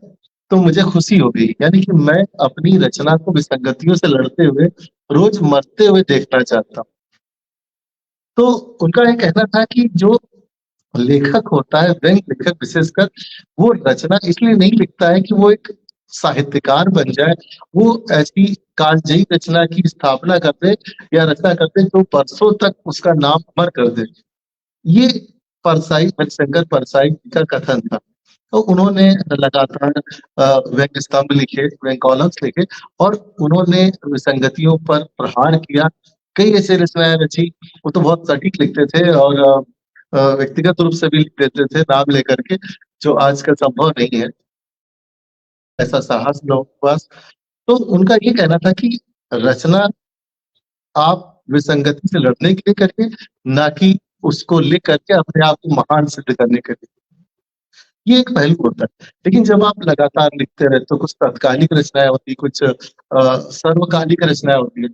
तो मुझे खुशी होगी। यानी कि मैं अपनी रचना को विसंगतियों से लड़ते हुए रोज मरते हुए देखना चाहता हूँ। तो उनका ये कहना था कि जो लेखक होता है, व्यंग्य लेखक विशेषकर, वो रचना इसलिए नहीं लिखता है कि वो एक साहित्यकार बन जाए, वो ऐसी कालजयी रचना की स्थापना कर दे या रचना कर दे जो बरसों तक उसका नाम अमर कर दे। ये परसाई, हरिशंकर परसाई जी का कथन था। तो उन्होंने लगातार व्यंग्य स्तंभ लिखे, व्यंग्य कॉलम्स लिखे और उन्होंने विसंगतियों पर प्रहार किया। कई ऐसे रचनाएं रची, वो तो बहुत सटीक लिखते थे और व्यक्तिगत रूप से भी लिख देते थे नाम लेकर के, जो आजकल संभव नहीं है, ऐसा साहस लोगों के पास। तो उनका ये कहना था कि रचना आप विसंगति से लड़ने के लिए करिए, ना कि उसको लिख करके अपने आप को महान सिद्ध करने के लिए। ये एक पहलू होता है। लेकिन जब आप लगातार लिखते रहते हो, कुछ तत्कालिक रचनाएँ होती हैं, कुछ सर्वकालिक रचनाएँ होती हैं,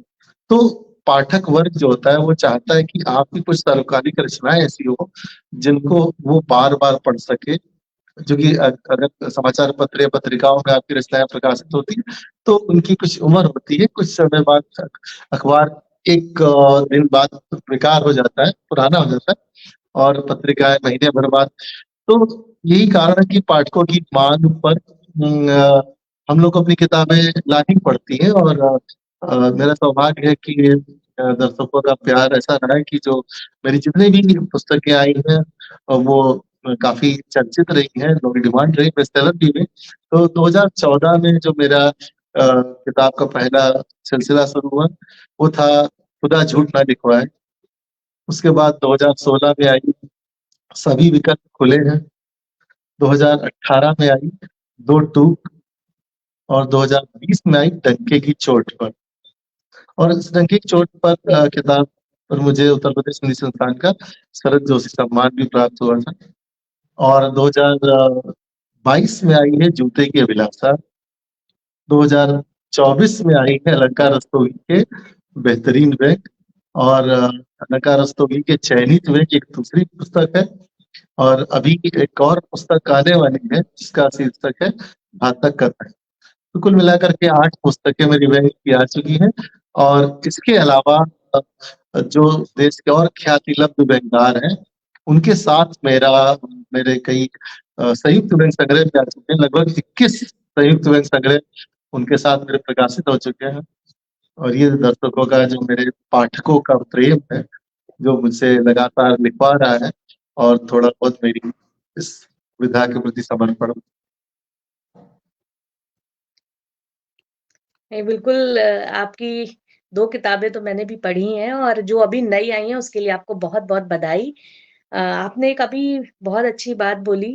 तो पाठक वर्ग जो होता है वो चाहता है कि आपकी कुछ सर्वकालिक रचनाएँ ऐसी हो, जिनको वो बार-बार पढ़ सके। जो कि अगर समाचार पत्र या पत्रिकाओं में आपकी रचनाएँ प्रकाशित होती हैं, तो उनकी कुछ उम्र होती है, कुछ समय बाद अखबार एक दिन बाद बेकार हो जाता है, पुराना हो जाता है और पत्रिकाएँ महीने भर बाद। तो यही कारण है कि पाठकों की माँग पर हम लोग को अपनी किताबें लानी पड़ती हैं और मेरा सौभाग्य है कि दर्शकों का प्यार ऐसा रहा है कि जो मेरी जितनी भी पुस्तकें आई हैं वो काफ़ी चर्चित रही हैं, लोगों की डिमांड रही, बेस्टसेलर भी हुई। तो 2014 में जो मेरा किताब का पहला सिलसिला शुरू हुआ, वो था खुदा झूठ ना लिखवाए। उसके बाद 2016 में आई सभी विकल्प खुले हैं। 2018 में आई दो टूक और 2020 में आई डंके की चोट पर। और इस डंके की चोट पर किताब पर मुझे उत्तर प्रदेश हिंदी संस्थान का शरद जोशी सम्मान भी प्राप्त हुआ था। और 2022 में आई है जूते की अभिलाषा। 2024 में आई है अलंकार रस्तोगी के बेहतरीन व्यंग्य और अलंकार रस्तोगी के चयनित व्यंग्य एक दूसरी पुस्तक है। और अभी एक और पुस्तक आने वाली है जिसका शीर्षक है घातक कथन। तो कुल मिलाकर के 8 पुस्तकें मेरी व्यंग्य की आ चुकी हैं और इसके अलावा जो देश के और ख्याति-लब्ध व्यंग्यकार हैं, उनके साथ मेरे कई संयुक्त व्यंग्य संग्रह भी आ चुके हैं। लगभग 21 संयुक्त व्यंग्य संग्रह उनके साथ मेरे प्रकाशित हो चुके हैं और ये दर्शकों का, जो मेरे पाठकों का प्रेम है, जो मुझसे लगातार लिखवा रहा है और थोड़ा बहुत मेरी इस विधा के प्रति समर्पण। नहीं, बिल्कुल आपकी 2 किताबें तो मैंने भी पढ़ी हैं और जो अभी नई आई हैं उसके लिए आपको बहुत-बहुत बधाई। आपने एक अभी बहुत अच्छी बात बोली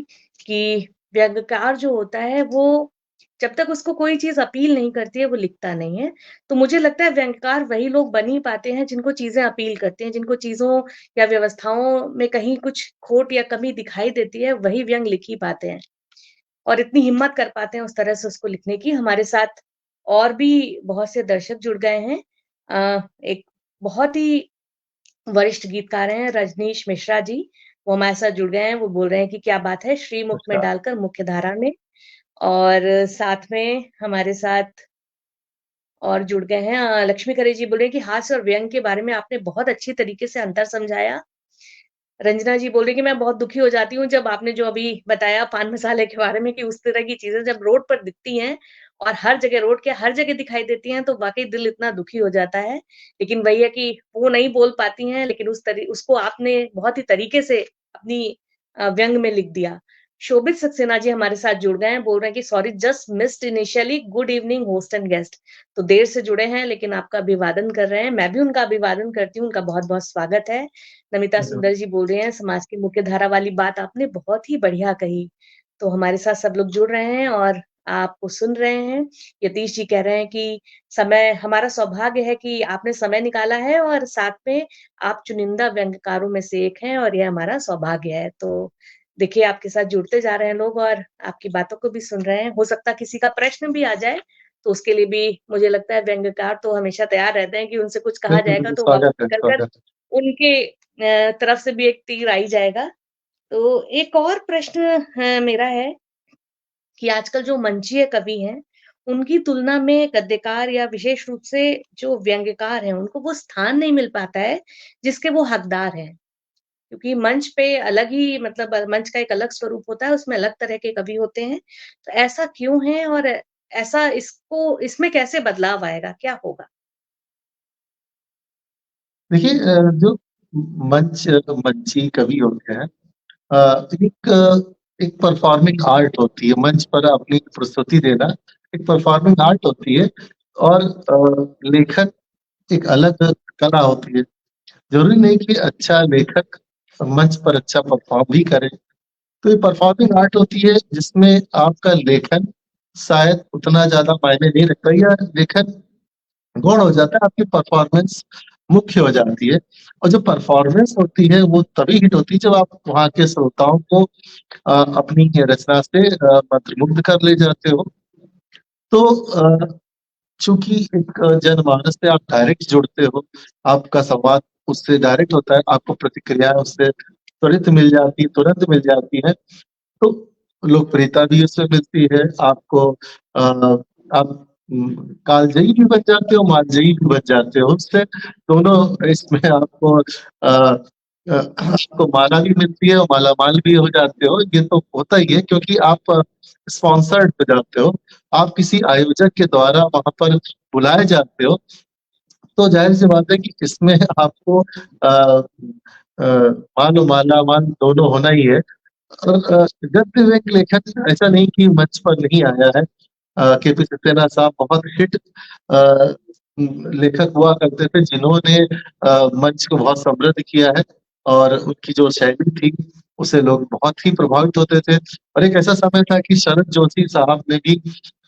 कि व्यंग्यकार जो होता है वो जब तक उसको कोई चीज़ अपील नहीं करती है, वो लिखता नहीं है। तो मुझे लगता है व्यंग्यकार वही लोग बन ही पाते हैं जिनको चीज़ें अपील करती हैं, जिनको चीज़ों या व्यवस्थाओं में कहीं कुछ खोट या कमी दिखाई देती है, वही व्यंग्य लिख ही पाते हैं। और इतनी हिम्मत कर पाते हैं उस तरह से उसको लिखने की। हमारे साथ और भी बहुत से दर्शक जुड़ गए हैं। एक बहुत ही वरिष्ठ गीतकार हैं रजनीश मिश्रा जी, वो हमारे साथ जुड़ गए हैं। वो बोल रहे हैं कि क्या बात है श्रीमुख में नमस्कार। डालकर मुख्य धारा में। और साथ में हमारे साथ और जुड़ गए हैं लक्ष्मी खरे जी बोल रहे हैं कि हास्य और व्यंग के बारे में आपने बहुत अच्छी तरीके से अंतर समझाया। रंजना जी बोल रही हैं कि मैं बहुत दुखी हो जाती हूँ जब आपने जो अभी बताया पान मसाले के बारे में कि उस तरह की चीज़ें जब रोड पर दिखती हैं और हर जगह रोड के हर जगह दिखाई देती हैं, तो वाक़ई दिल इतना दुखी हो जाता है। लेकिन वही है कि वो नहीं बोल पाती हैं, लेकिन उसको आपने बहुत ही तरीके से अपनी व्यंग में लिख दिया। शोभित सक्सेना जी हमारे साथ जुड़ गए हैं, बोल रहे हैं कि sorry just missed initially, good evening host and guest. तो देर से जुड़े हैं लेकिन आपका अभिवादन कर रहे हैं। मैं भी उनका अभिवादन करती हूँ, उनका बहुत-बहुत स्वागत है। नमिता धन्यवाद। सुंदर जी बोल रहे हैं समाज की मुख्य धारा वाली बात आपने बहुत ही बढ़िया कही। तो हमारे साथ सब लोग जुड़ रहे हैं और आपको सुन रहे हैं। यतीश जी कह रहे हैं कि समय हमारा सौभाग्य है कि आपने समय निकाला है और साथ में आप चुनिंदा व्यंग्यकारों में से एक हैं और ये हमारा सौभाग्य है। तो देखिए आपके साथ जुड़ते जा रहे हैं लोग और आपकी बातों को भी सुन रहे हैं। हो सकता है किसी का प्रश्न भी आ जाए, तो उसके लिए भी मुझे लगता है व्यंग्यकार तो हमेशा तैयार रहते हैं कि उनसे कुछ कहा बिल्कुल, जाएगा बिल्कुल, तो वो स्वागत है, कर स्वागत है। उनके तरफ से भी एक तीर आ ही जाएगा। तो एक और प्रश्न मेरा है कि आजकल जो मंचीय कवि हैं, उनकी तुलना में गद्यकार या विशेष रूप से जो व्यंग्यकार हैं, उनको वो स्थान नहीं मिल पाता है, जिसके वो हकदार हैं। क्योंकि मंच पे अलग ही मतलब मंच का एक अलग स्वरूप होता है, उसमें अलग तरह के कवि होते हैं। तो ऐसा क्यों है और ऐसा इसमें कैसे बदलाव आएगा? क्या होगा? देखिए जो मंची कवि होते हैं एक एक परफॉर्मिंग आर्ट होती है, मंच पर अपनी प्रस्तुति देना एक परफॉर्मिंग आर्ट होती है और लेखन एक अलग कला होती है। ज़रूरी नहीं कि अच्छा लेखक मंच पर अच्छा परफॉर्म भी करे। तो ये परफॉर्मिंग आर्ट होती है जिसमें आपका लेखन शायद उतना ज़्यादा मायने नहीं रखता या लेखन गौण हो जाता है, आपकी परफॉर्मेंस मुख्य हो जाती है और जो परफॉर्मेंस होती है वो तभी हिट होती है जब आप वहाँ के श्रोताओं को अपनी रचना से मंत्रमुग्ध कर ले जाते हो। तो चूँकि एक जनमानस से आप डायरेक्ट जुड़ते हो, आपका संवाद उससे डायरेक्ट होता है, आपको प्रतिक्रियाएँ उससे त्वरित मिल जाती तुरंत मिल जाती हैं, तो लोकप्रियता भी उससे मिलती है, आपको आप कालजयी भी बन जाते हो, मालजयी भी बन जाते हो, उससे दोनों इसमें आपको आपको माला भी मिलती है और मालामाल भी हो जाते हो, ये तो होता ही है क्योंकि आप स्पॉन्सर्ड हो जाते हो, आप किसी आयोजक के द्वारा वहाँ पर बुलाए जाते हो, तो ज़ाहिर-सी बात है कि इसमें आपको मान और मालामाल दोनों होना ही है। गद्य व्यंग्य लेखन ऐसा नहीं कि मंच पर नहीं आया है। केपी सक्सेना साहब बहुत हिट लेखक हुआ करते थे जिन्होंने मंच को बहुत समृद्ध किया है और उनकी जो शैली थी उससे लोग बहुत ही प्रभावित होते थे और एक ऐसा समय था कि शरद जोशी साहब ने भी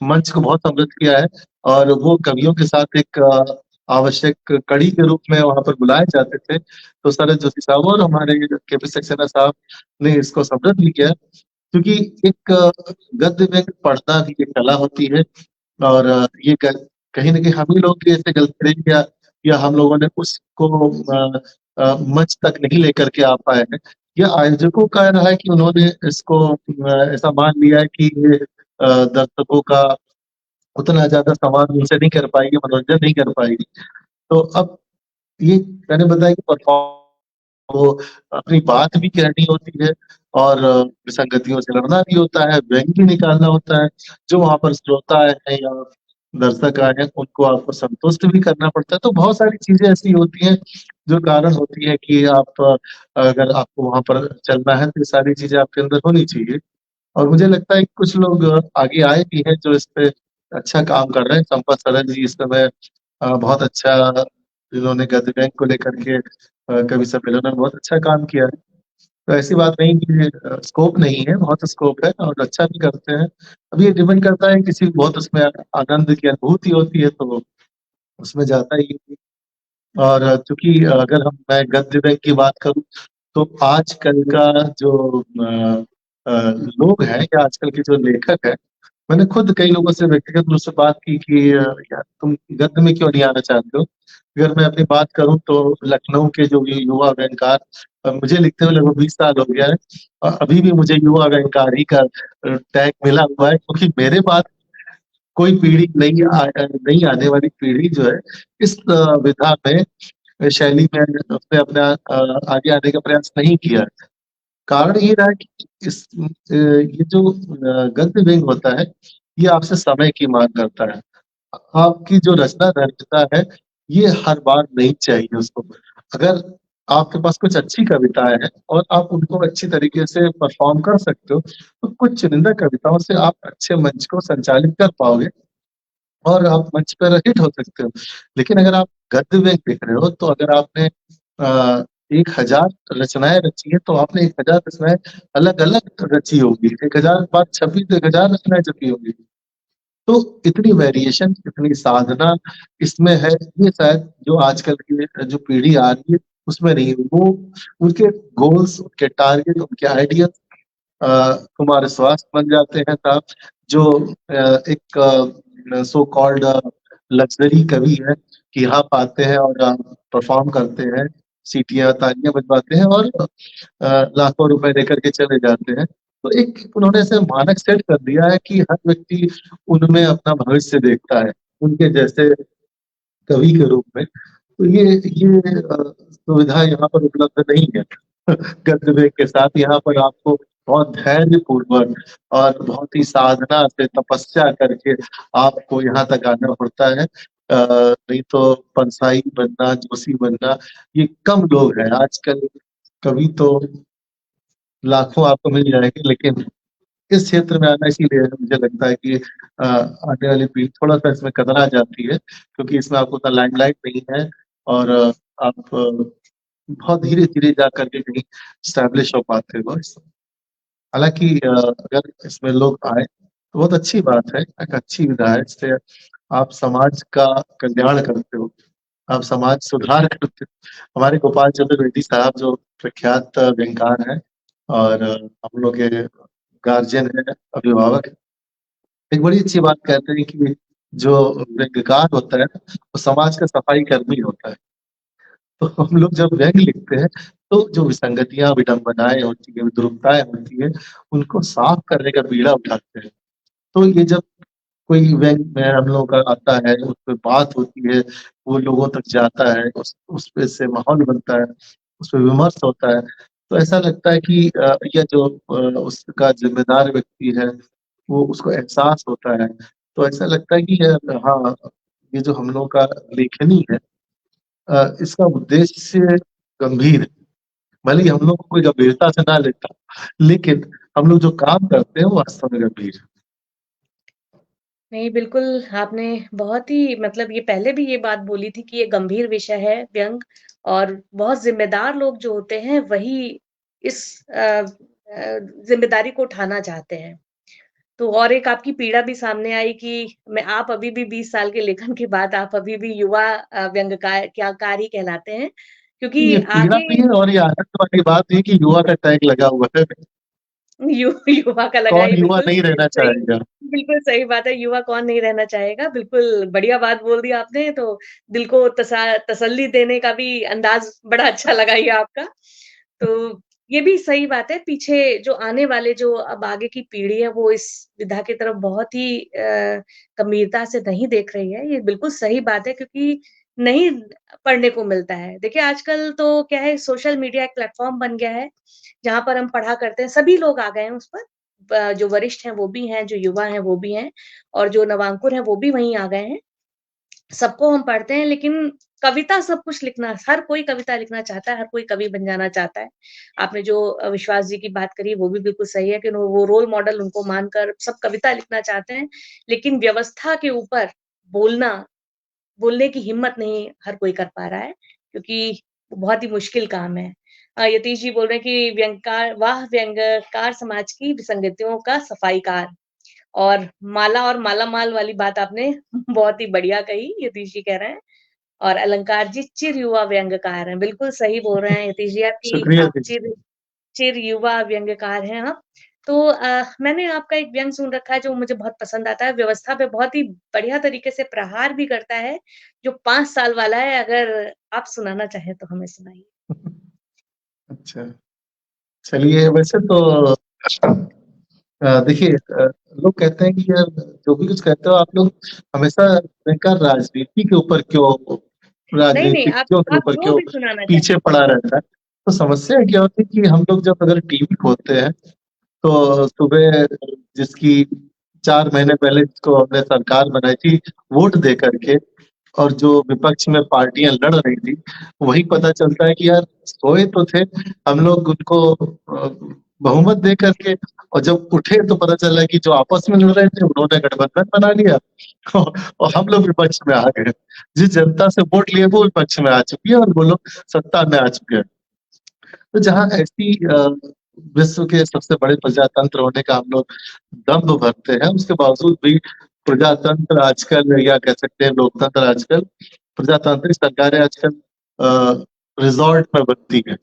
मंच को बहुत समृद्ध किया है और वो कवियों के साथ एक आवश्यक कड़ी के रूप में वहाँ पर बुलाए जाते थे। तो शरद जोशी साहब और हमारे केपी सक्सेना साहब ने इसको समृद्ध भी किया क्योंकि एक गद्य में पढ़ना भी एक कला होती है और ये कहीं न कहीं हम ही लोग ऐसे गलती रही या हम लोगों ने उसको मंच तक नहीं लेकर के आ पाए हैं। या आयोजकों का रहा है कि उन्होंने इसको ऐसा मान लिया है कि ये दर्शकों का उतना ज़्यादा संवाद उनसे नहीं कर पाएगी, मनोरंजन नहीं कर पाएगी। तो अब ये मैंने बताया कि परफॉर्म वो अपनी बात भी कहनी होती है और विसंगतियों से लड़ना भी होता है, व्यंग्य भी निकालना होता है। जो वहाँ पर श्रोता आए हैं या दर्शक आए हैं, उनको आपको संतुष्ट भी करना पड़ता है। तो बहुत सारी चीज़ें ऐसी होती हैं, जो कारण होती है कि आप अगर आपको वहाँ पर चलना है, तो ये सारी चीज़ें आपके अंदर होनी चाहिए। और मुझे लगता है कि कुछ लोग आगे आए भी हैं, जो इस पे अच्छा काम कर रहे हैं। चंपा सरन जी इस समय बहुत अच्छा इन्होंने गद्य बैंक को लेकर के कवि सम्मेलन में बहुत अच्छा काम किया है। तो ऐसी बात नहीं कि स्कोप नहीं है, बहुत स्कोप है और अच्छा भी करते हैं। अब ये डिपेंड करता है किसी को बहुत उसमें आनंद की अनुभूति होती है तो उसमें जाता ही है। और चूंकि अगर मैं गद्य बैंक की बात करूं तो आजकल का जो लोग हैं या आजकल के जो लेखक हैं, मैंने खुद कई लोगों से व्यक्तिगत रूप से बात की कि यार तुम गद्य में क्यों नहीं आना चाहते हो। अगर मैं अपनी बात करूं तो लखनऊ के जो ये युवा व्यंगकार, मुझे लिखते हुए लगभग 20 साल हो गया है और अभी भी मुझे युवा व्यंगकार ही का टैग मिला हुआ है, क्योंकि मेरे बाद कोई पीढ़ी नहीं आने वाली पीढ़ी जो है इस विधा में शैली में उसने अपने आगे आने का प्रयास नहीं किया है। कारण ये रहा कि ये जो गद्य व्यंग होता है ये आपसे समय की मांग करता है। आपकी जो रचना धर्मिता है ये हर बार नहीं चाहिए उसको। अगर आपके पास कुछ अच्छी कविताएं हैं और आप उनको अच्छी तरीके से परफॉर्म कर सकते हो तो कुछ चुनिंदा कविताओं से आप अच्छे मंच को संचालित कर पाओगे और आप मंच पर हिट हो सकते हो। लेकिन अगर आप गद्य व्यंग लिख रहे हो तो अगर आपने 1000 रचनाएं रची है तो आपने 1000 रचनाएं अलग अलग रची होगी, 1000 बार छपी तो 1000 रचनाएं छपी होगी। तो इतनी वेरिएशन, इतनी साधना इसमें है, ये शायद जो आजकल की जो पीढ़ी आ रही है उसमें नहीं है। वो उनके गोल्स, उनके टारगेट, उनके आइडिया तुम्हारे स्वास्थ्य बन जाते हैं साहब। जो एक सो कॉल्ड लग्जरी कवि है कि हाँ पाते हैं और परफॉर्म करते हैं, सीटियां तालियां बजवाते हैं और लाखों रुपए देकर के चले जाते हैं। तो एक उन्होंने ऐसे मानक सेट कर दिया है कि हर व्यक्ति उनमें अपना भविष्य देखता है, उनके जैसे कवि के रूप में। तो ये सुविधा यहाँ पर उपलब्ध नहीं है। गद्य वेग के साथ यहाँ पर आपको बहुत धैर्य पूर्वक और बहुत ही साधना से तपस्या करके आपको यहाँ तक आना पड़ता है। नहीं तो पंसाई बनना, जोशी बनना, ये कम लोग हैं आजकल। कवि तो लाखों आपको मिल जाएंगे, लेकिन इस क्षेत्र में आना इसीलिए मुझे लगता है कि आने वाली पीढ़ी थोड़ा सा इसमें कतरा जाती है, क्योंकि इसमें आपको उतना लाइमलाइट नहीं है और आप बहुत धीरे धीरे जा करके कहीं स्टैब्लिश हो पाते हो। हालांकि अगर इसमें लोग आए तो बहुत अच्छी बात है, एक अच्छी विधा है। इससे आप समाज का कल्याण करते हो, आप समाज सुधार करते हो। हमारे गोपाल चंद्र रेड्डी साहब जो प्रख्यात व्यंगकार हैं और हम लोग के गार्जियन है, अभिभावक है, एक बड़ी अच्छी बात कहते हैं कि जो व्यंग्यकार होता है वो समाज का सफाई कर्मी होता है। तो हम लोग जब व्यंग लिखते हैं तो जो विसंगतियां, विडंबनाएं होती है, विद्रूपताएं होती है, उनको साफ करने का बीड़ा उठाते हैं। तो ये जब कोई व्यंग में हम लोगों का आता है, उस पर बात होती है, वो लोगों तक जाता है, उस पे से माहौल बनता है, उस पर विमर्श होता है, तो ऐसा लगता है कि यह जो उसका जिम्मेदार व्यक्ति है वो उसको एहसास होता है। तो ऐसा लगता है कि हाँ, ये जो हम लोगों का लेखनी है इसका उद्देश्य गंभीर है। भले ही हम लोग को कोई गंभीरता से ना लेता, लेकिन हम लोग जो काम करते हैं वो वास्तव में गंभीर है। नहीं, बिल्कुल, आपने बहुत ही मतलब ये पहले भी ये बात बोली थी कि ये गंभीर विषय है व्यंग और बहुत ज़िम्मेदार लोग जो होते हैं वही इस ज़िम्मेदारी को उठाना चाहते हैं। तो और एक आपकी पीड़ा भी सामने आई कि मैं आप अभी भी 20 साल के लेखन के बाद आप अभी भी युवा व्यंग्यकार क्या कार ही कहलाते हैं, क्योंकि ये पीड़ा आगे भी है और ये आनंद वाली बात है कि युवा का टैग लगा हुआ है। युवा का लगा कौन है, युवा बिल्कुल नहीं रहना सही चाहेगा। बिल्कुल सही बात है, युवा कौन नहीं रहना चाहेगा, बिल्कुल बढ़िया बात बोल दी आपने, तो दिल को तसल्ली देने का भी अंदाज़ बड़ा अच्छा लगा ये आपका। तो ये भी सही बात है, पीछे जो आने वाले जो अब आगे की पीढ़ी है, वो इस विधा की तरफ बहुत ही गंभीरता से नहीं देख रही है, ये बिल्कुल सही बात है क्योंकि नहीं पढ़ने को मिलता है। देखिए, आजकल तो क्या है सोशल मीडिया एक प्लेटफ़ॉर्म बन गया है, जहाँ पर हम पढ़ा करते हैं, सभी लोग आ गए हैं उस पर। जो वरिष्ठ हैं वो भी हैं, जो युवा हैं वो भी हैं और जो नवांकुर हैं वो भी वहीं आ गए हैं। सबको हम पढ़ते हैं लेकिन कविता सब कुछ लिखना हर कोई कविता लिखना चाहता है, हर कोई कवि बन जाना चाहता है। आपने जो विश्वास जी की बात करी वो भी बिल्कुल सही है कि वो रोल मॉडल उनको मानकर सब कविता लिखना चाहते हैं, लेकिन व्यवस्था के ऊपर बोलना बोलने की हिम्मत नहीं हर कोई कर पा रहा है, क्योंकि बहुत ही मुश्किल काम है। यतीश जी बोल रहे हैं कि व्यंग्यकार समाज की विसंगतियों का सफाईकार। और माला और मालामाल वाली बात आपने बहुत ही बढ़िया कही, यतीश जी कह रहे हैं। और अलंकार जी चिर युवा व्यंग्यकार हैं। बिल्कुल सही बोल रहे हैं यतीश जी, आप कि शुक्रिया आप जी। चिर चिर युवा व्यंग्यकार हैं आप। तो मैंने आपका एक व्यंग्य सुन रखा है जो मुझे बहुत पसंद आता है, व्यवस्था पे बहुत ही बढ़िया तरीके से प्रहार भी करता है, जो 5 साल वाला है। अगर आप सुनाना चाहें तो हमें सुनाइए। अच्छा, चलिए वैसे तो देखिए लोग कहते हैं कि यार जो भी कुछ कहते हो आप लोग हमेशा बेकार राजनीति के ऊपर क्यों, नहीं, राजनीतिज्ञों के आप ऊपर जो क्यों भी सुनाना पीछे चाहें। पड़ा रहता है। तो समस्या क्या होती है कि हम लोग जब अगर टीवी खोलते हैं तो सुबह जिसकी 4 महीने पहले जिसको हमने सरकार बनाई थी वोट दे करके, और जो विपक्ष में पार्टियां लड़ रही थी, वही पता चलता है कि यार सोए तो थे हम लोग उनको बहुमत दे करके, और जब उठे तो पता चला कि जो आपस में लड़ रहे थे उन्होंने गठबंधन बना लिया और हम लोग विपक्ष में आ गए। जिस जनता से वोट लिए वो विपक्ष में आ चुकी है और वो लोग सत्ता में आ चुके हैं। तो जहाँ ऐसी विश्व के सबसे बड़े प्रजातंत्र होने का हम लोग दम्भ भरते हैं, उसके बावजूद भी प्रजातंत्र आजकल, या कह सकते हैं लोकतंत्र आजकल, प्रजातांत्रिक सरकारें आजकल रिजॉर्ट में बनती है।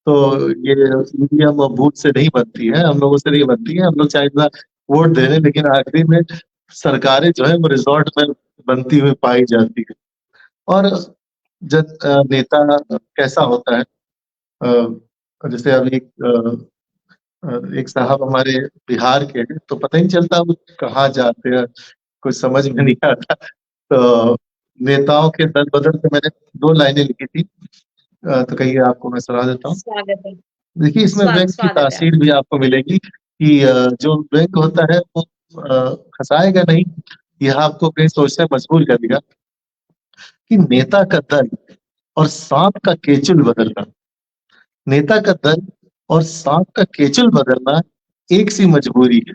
तो ये ईवीएम और बूथ से नहीं बनती है, हम लोगों से नहीं बनती है। हम लोग चाहे इतना वोट दे रहे हैं, लेकिन आखिरी में सरकारें जो है वो रिजॉर्ट में बनती हुई पाई जाती है। और जब नेता कैसा होता है, जैसे अभी एक साहब हमारे बिहार के हैं, तो पता ही नहीं चलता वो कहाँ जाते हैं, कुछ समझ में नहीं आता। तो नेताओं के दल बदल पे मैंने 2 लाइनें लिखी थी, तो कहिए आपको मैं सुना देता हूँ। स्वागत है। देखिए इसमें व्यंग की स्वागत है तासीर भी आपको मिलेगी कि जो व्यंग होता है वो हंसाएगा नहीं, यह आपको कहीं सोचने मजबूर करेगा कि नेता का दल और सांप का केचुल बदलना, नेता का दल और सांप का केचुल बदलना एक सी मजबूरी है।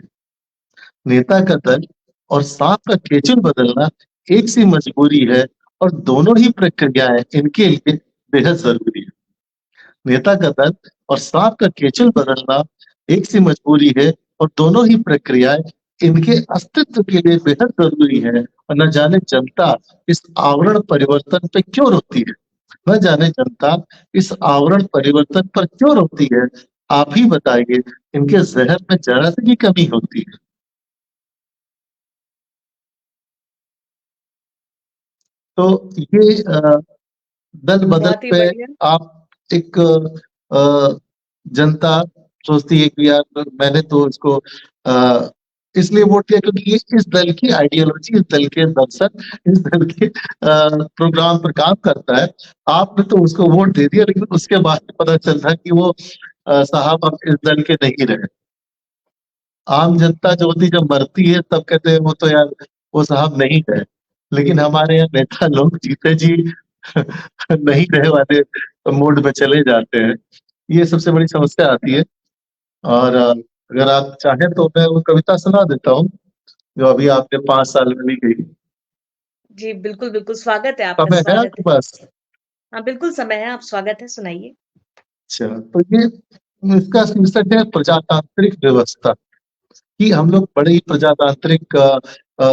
नेता का दल और सांप का केचुल बदलना एक सी मजबूरी है, और दोनों ही प्रक्रियाएं इनके लिए बेहद जरूरी है। नेता का दल और सांप का केचुल बदलना एक सी मजबूरी है, और दोनों ही प्रक्रियाएं इनके अस्तित्व के लिए बेहद जरूरी है। और न जाने जनता इस आवरण परिवर्तन पे क्यों रोती है, न जाने जनता इस आवरण परिवर्तन पर क्यों रोती है। आप ही बताइए, इनके जहर में जरा सी भी कमी होती है। तो ये दल बदल बहुत ही पे बढ़िया। आप एक जनता सोचती है कि यार मैंने तो इसको इसलिए वोट दिया क्योंकि ये इस दल की आइडियोलॉजी, इस दल के दर्शन, इस दल के प्रोग्राम पर काम करता है। आपने तो उसको वोट दे दिया, लेकिन उसके बाद पता चलता है कि वो साहब अब इस दल के नहीं रहे। आम जनता जो होती जब मरती है तब कहते हैं वो तो यार वो साहब नहीं रहे, लेकिन हमारे यहाँ नेता लोग जीते जी नहीं रहे वाले मूड में चले जाते हैं। ये सबसे बड़ी समस्या आती है। और अगर आप चाहें तो मैं वो कविता सुना देता हूँ जो अभी आपने 5 साल में ली गई। जी, बिल्कुल, बिल्कुल, स्वागत है आपका, समय है स्वागत आपके है। पास? हाँ, बिल्कुल समय है, आप स्वागत है, सुनाइए। अच्छा, तो ये इसका शीर्षक है प्रजातांत्रिक व्यवस्था। कि हम लोग बड़े ही प्रजातांत्रिक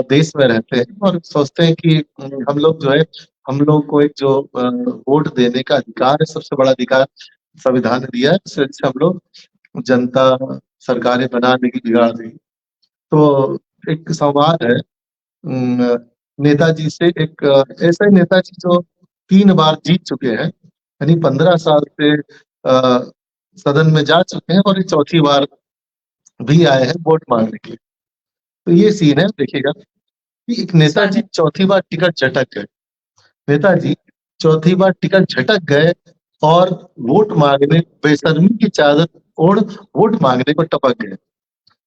देश में रहते हैं और सोचते हैं कि हम लोग जो है, हम लोग को एक जो वोट देने का अधिकार है, सबसे बड़ा अधिकार संविधान ने दिया है, जिससे हम लोग जनता सरकारें बनाने की बिगाड़ रही। तो एक सवाल है नेताजी से, एक ऐसा ही नेताजी जो 3 बार जीत चुके हैं, यानी 15 साल से सदन में जा चुके हैं, और ये चौथी बार भी आए हैं वोट मांगने के लिए। तो ये सीन है, देखिएगा कि एक नेताजी स्वागत। चौथी बार टिकट झटक गए। नेताजी चौथी बार टिकट झटक गए और वोट मांगने, बेशर्मी की चादर ओढ़ वोट मांगने को टपक गए।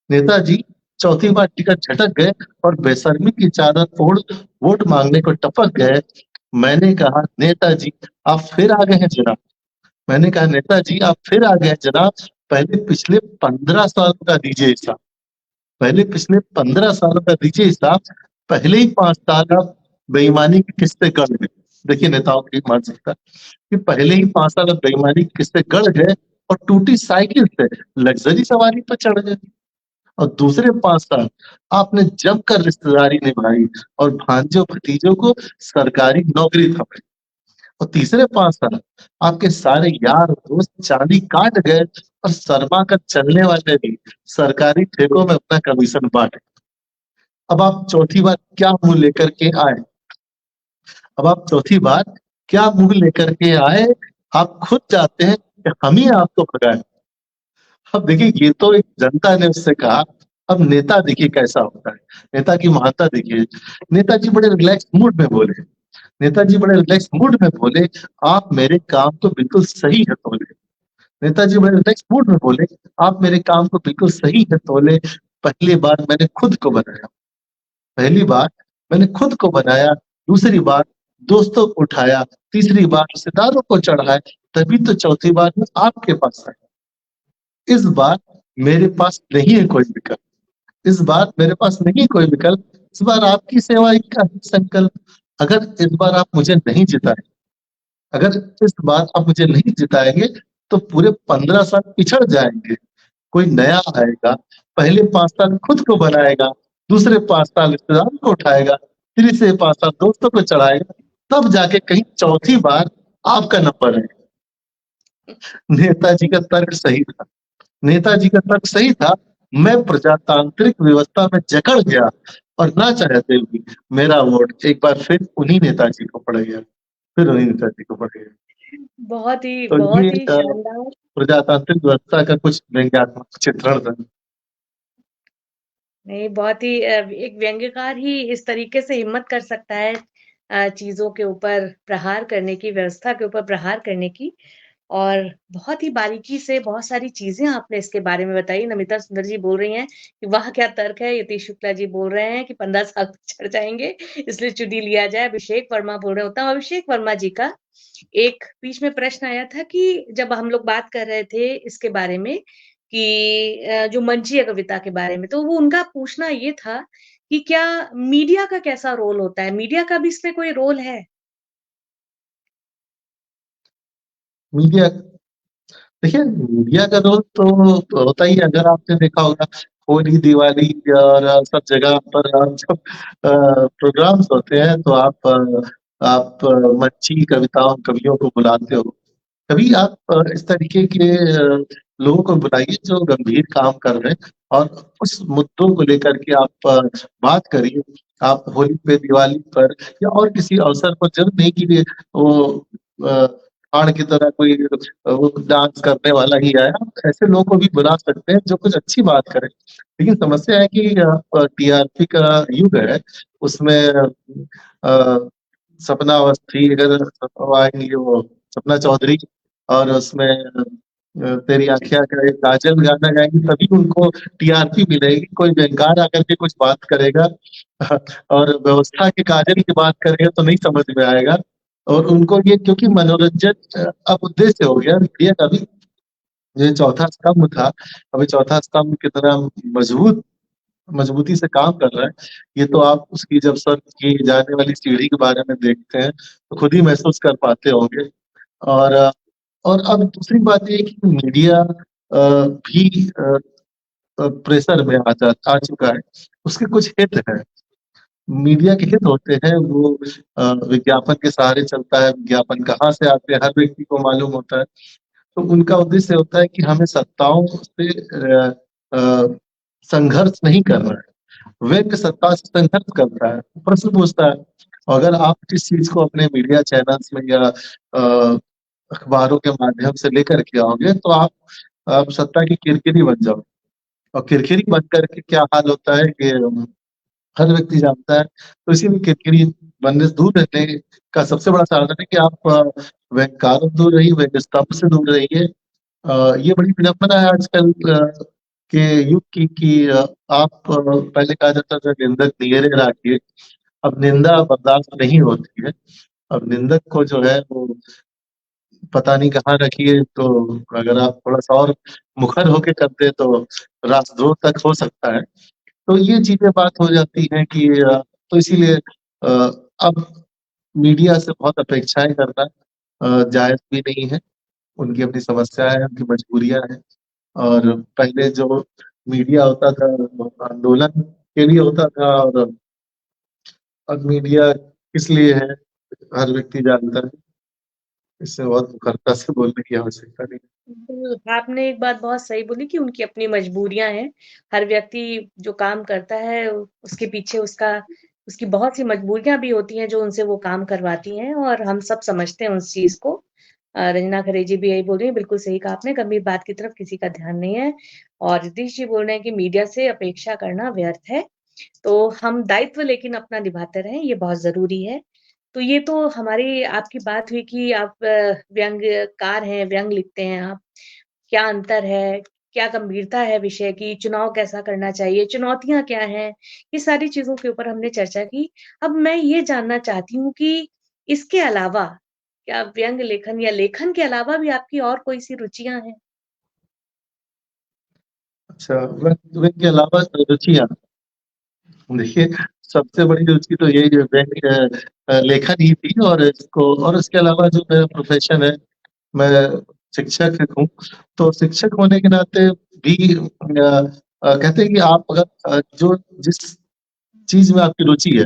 नेताजी चौथी बार टिकट झटक गए और बेशर्मी की चादर ओढ़ वोट मांगने को टपक गए। मैंने कहा नेताजी आप फिर आ गए हैं जनाब। मैंने कहा नेताजी आप फिर आ गए हैं जनाब। पहले पिछले 15 साल का दीजिए हिसाब, पहले पिछले 15 सालों का दीजिए हिसाब। पहले ही 5 साल आप बेईमानी के किस्से गढ़ गए। देखिए नेताओं की मानसिकता कि पहले ही 5 साल बेईमानी के किस्से गढ़ गए और टूटी साइकिल से लग्जरी सवारी पर चढ़ गए। और दूसरे 5 साल आपने जमकर रिश्तेदारी निभाई और भांजों भतीजों को सरकारी नौकरी थमाई। और तीसरे 5 साल आपके सारे यार दोस्त चांदी काट गए और शर्मा का चलने वाले भी सरकारी ठेकों में अपना कमीशन बांटे। अब आप चौथी बार क्या मुंह लेकर के आए? अब आप चौथी बार क्या मुंह लेकर के आए? आप खुद चाहते हैं कि हम ही आपको भगाएं। अब देखिए ये तो एक जनता ने उससे कहा। अब नेता देखिए कैसा होता है, नेता की महानता देखिए। नेताजी बड़े रिलैक्स मूड में बोले, नेताजी बड़े रिलैक्स मूड में बोले, आप मेरे काम को बिल्कुल सही है तोले। नेताजी बड़े रिलैक्स मूड में बोले, आप मेरे काम को बिल्कुल सही है तोले। पहली बार मैंने खुद को बनाया, पहली बार मैंने खुद को बनाया, दूसरी बार दोस्तों को उठाया, तीसरी बार रिश्तेदारों को चढ़ाया, तभी तो चौथी बार मैं आपके पास आया। इस बार मेरे पास नहीं है कोई विकल्प, इस बार मेरे पास नहीं कोई विकल्प, इस बार आपकी सेवा का ही संकल्प। अगर इस बार आप मुझे नहीं जिताए, अगर इस बार आप मुझे नहीं जिताएंगे तो पूरे 15 साल पिछड़ जाएंगे। कोई नया आएगा, पहले 5 साल खुद को बनाएगा, दूसरे 5 साल रिश्तेदारों को उठाएगा, तीसरे 5 साल दोस्तों को चढ़ाएगा, तब जाके कहीं चौथी बार आपका नंबर है। नेताजी का तर्क सही था, नेताजी का तर्क सही था। मैं प्रजातांत्रिक व्यवस्था में जकड़ गया और ना चाहते भी मेरा वोट एक बार फिर उन्हीं नेताजी को पड़ गया, फिर उन्हीं नेताजी को पड़ गया। तो बहुत ये ही शानदार। प्रजातांत्रिक व्यवस्था का कुछ व्यंग्यात्मक चित्रण था। नहीं, बहुत ही एक व्यंग्यकार ही इस तरीके से हिम्मत कर सकता है चीज़ों के ऊपर प्रहार करने की, व्यवस्था के ऊपर प्रहार करने की। और बहुत ही बारीकी से बहुत सारी चीज़ें आपने इसके बारे में बताई। नमिता सुंदर जी बोल रही हैं कि वाह क्या तर्क है! यतीश शुक्ला जी बोल रहे हैं कि 15 साल तक चढ़ जाएँगे, इसलिए चुनी लिया जाए। अभिषेक वर्मा बोल रहे होता हूँ, अभिषेक वर्मा जी का एक बीच में प्रश्न आया था कि जब हम लोग बात कर रहे थे इसके बारे में कि जो मंचीय कविता के बारे में, तो वो उनका पूछना ये था कि क्या मीडिया का कैसा रोल होता है? मीडिया का भी इसमें कोई रोल है? मीडिया देखिए, मीडिया का रोल तो होता ही है। अगर आपने देखा होगा होली, दिवाली और सब जगह पर जब प्रोग्राम्स होते हैं तो आप मंची कविताओं कवियों को बुलाते हो। कभी आप इस तरीके के लोगों को बुलाइए जो गंभीर काम कर रहे हैं और उस मुद्दों को लेकर के आप बात करिए। आप होली पे, दिवाली पर या और किसी अवसर पर जरूर नहीं कि वो अ, बाढ़ की तरह कोई वो डांस करने वाला ही आया। आप ऐसे लोगों को भी बुला सकते हैं जो कुछ अच्छी बात करें। लेकिन समस्या है कि टीआरपी का युग है, उसमें सपना अवस्थी अगर आएंगी, वो सपना चौधरी, और उसमें तेरी आँखें का एक काजल गाना गाएंगी, तभी उनको टीआरपी मिलेगी। कोई बेकार आकर के कुछ बात करेगा और व्यवस्था के काजल की बात करेगा तो नहीं समझ में आएगा। और उनको ये क्योंकि मनोरंजन अब उद्देश्य हो गया मीडिया का भी। ये चौथा स्तंभ था, अभी चौथा स्तंभ कितना मजबूती से काम कर रहा है, ये तो आप उसकी जब सर की जाने वाली सीढ़ी के बारे में देखते हैं तो खुद ही महसूस कर पाते होंगे। और और अब दूसरी बात ये है कि मीडिया भी प्रेशर में आ चुका है। उसके कुछ हित हैं, मीडिया के हित होते हैं। वो विज्ञापन के सहारे चलता है, विज्ञापन कहाँ से आते हैं हर व्यक्ति को मालूम होता है। तो उनका उद्देश्य होता है कि हमें सत्ताओं से संघर्ष नहीं करना है। व्यक्ति सत्ता से संघर्ष करता है, प्रश्न पूछता है। अगर आप इस चीज को अपने मीडिया चैनल्स में या अखबारों के माध्यम से लेकर के आओगे तो आप सत्ता की किरकिरी बन जाओ। और किरकिरी बन करके क्या हाल होता है कि हर व्यक्ति जानता है। तो इसीलिए किरकिरी बनने से दूर रहने का सबसे बड़ा साधन है कि आप व्यंग्यकारों से दूर रहिए, व्यंग्य स्तंभ से दूर रहिए। ये बड़ी विडंबना है आजकल के युग की कि आप पहले कहा जाता था निंदक नियरे राखिए, अब निंदा बर्दाश्त नहीं होती है। अब निंदक को जो है वो पता नहीं कहाँ रखिए। तो अगर आप थोड़ा सा और मुखर होके करते तो राष्ट्रद्रोह तक हो सकता है। तो ये चीजें बात हो जाती हैं कि तो इसीलिए अब मीडिया से बहुत अपेक्षाएँ करना जायज़ भी नहीं है। उनकी अपनी समस्याएँ हैं, उनकी मजबूरियाँ हैं और पहले जो मीडिया होता था वो आंदोलन के लिए होता था और अब मीडिया किस लिए है, हर व्यक्ति जानता है। इससे बहुत मुखरता से बोलने की आवश्यकता नहीं है। आपने एक बात बहुत सही बोली कि उनकी अपनी मजबूरियाँ हैं। हर व्यक्ति जो काम करता है उसके पीछे उसकी बहुत सी मजबूरियाँ भी होती हैं जो उनसे वो काम करवाती हैं और हम सब समझते हैं उस चीज़ को। रंजना खरे जी भी यही बोल रही हैं, बिल्कुल सही कहा आपने, गंभीर बात की तरफ किसी का ध्यान नहीं है। और रितेश जी बोल रहे हैं कि मीडिया से अपेक्षा करना व्यर्थ है। तो हम दायित्व लेकिन अपना निभाते रहें, ये बहुत ज़रूरी है। तो ये तो हमारी आपकी बात हुई कि आप व्यंग्यकार हैं, व्यंग लिखते हैं आप। क्या अंतर है? क्या गंभीरता है विषय की? चुनाव कैसा करना चाहिए? चुनौतियाँ क्या हैं? ये सारी चीज़ों के ऊपर हमने चर्चा की। अब मैं ये जानना चाहती हूँ कि इसके अलावा क्या व्यंग लेखन या लेखन के अलावा भी आपकी और कोई-सी रुचियाँ हैं? अच्छा, व्यंग्य के अलावा रुचियाँ देखिए, सबसे बड़ी रुचि तो यही है लेखन ही थी और इसके अलावा जो मेरा प्रोफ़ेशन है, मैं शिक्षक हूँ। तो शिक्षक होने के नाते भी कहते हैं कि आप अगर जो जिस चीज़ में आपकी रुचि है,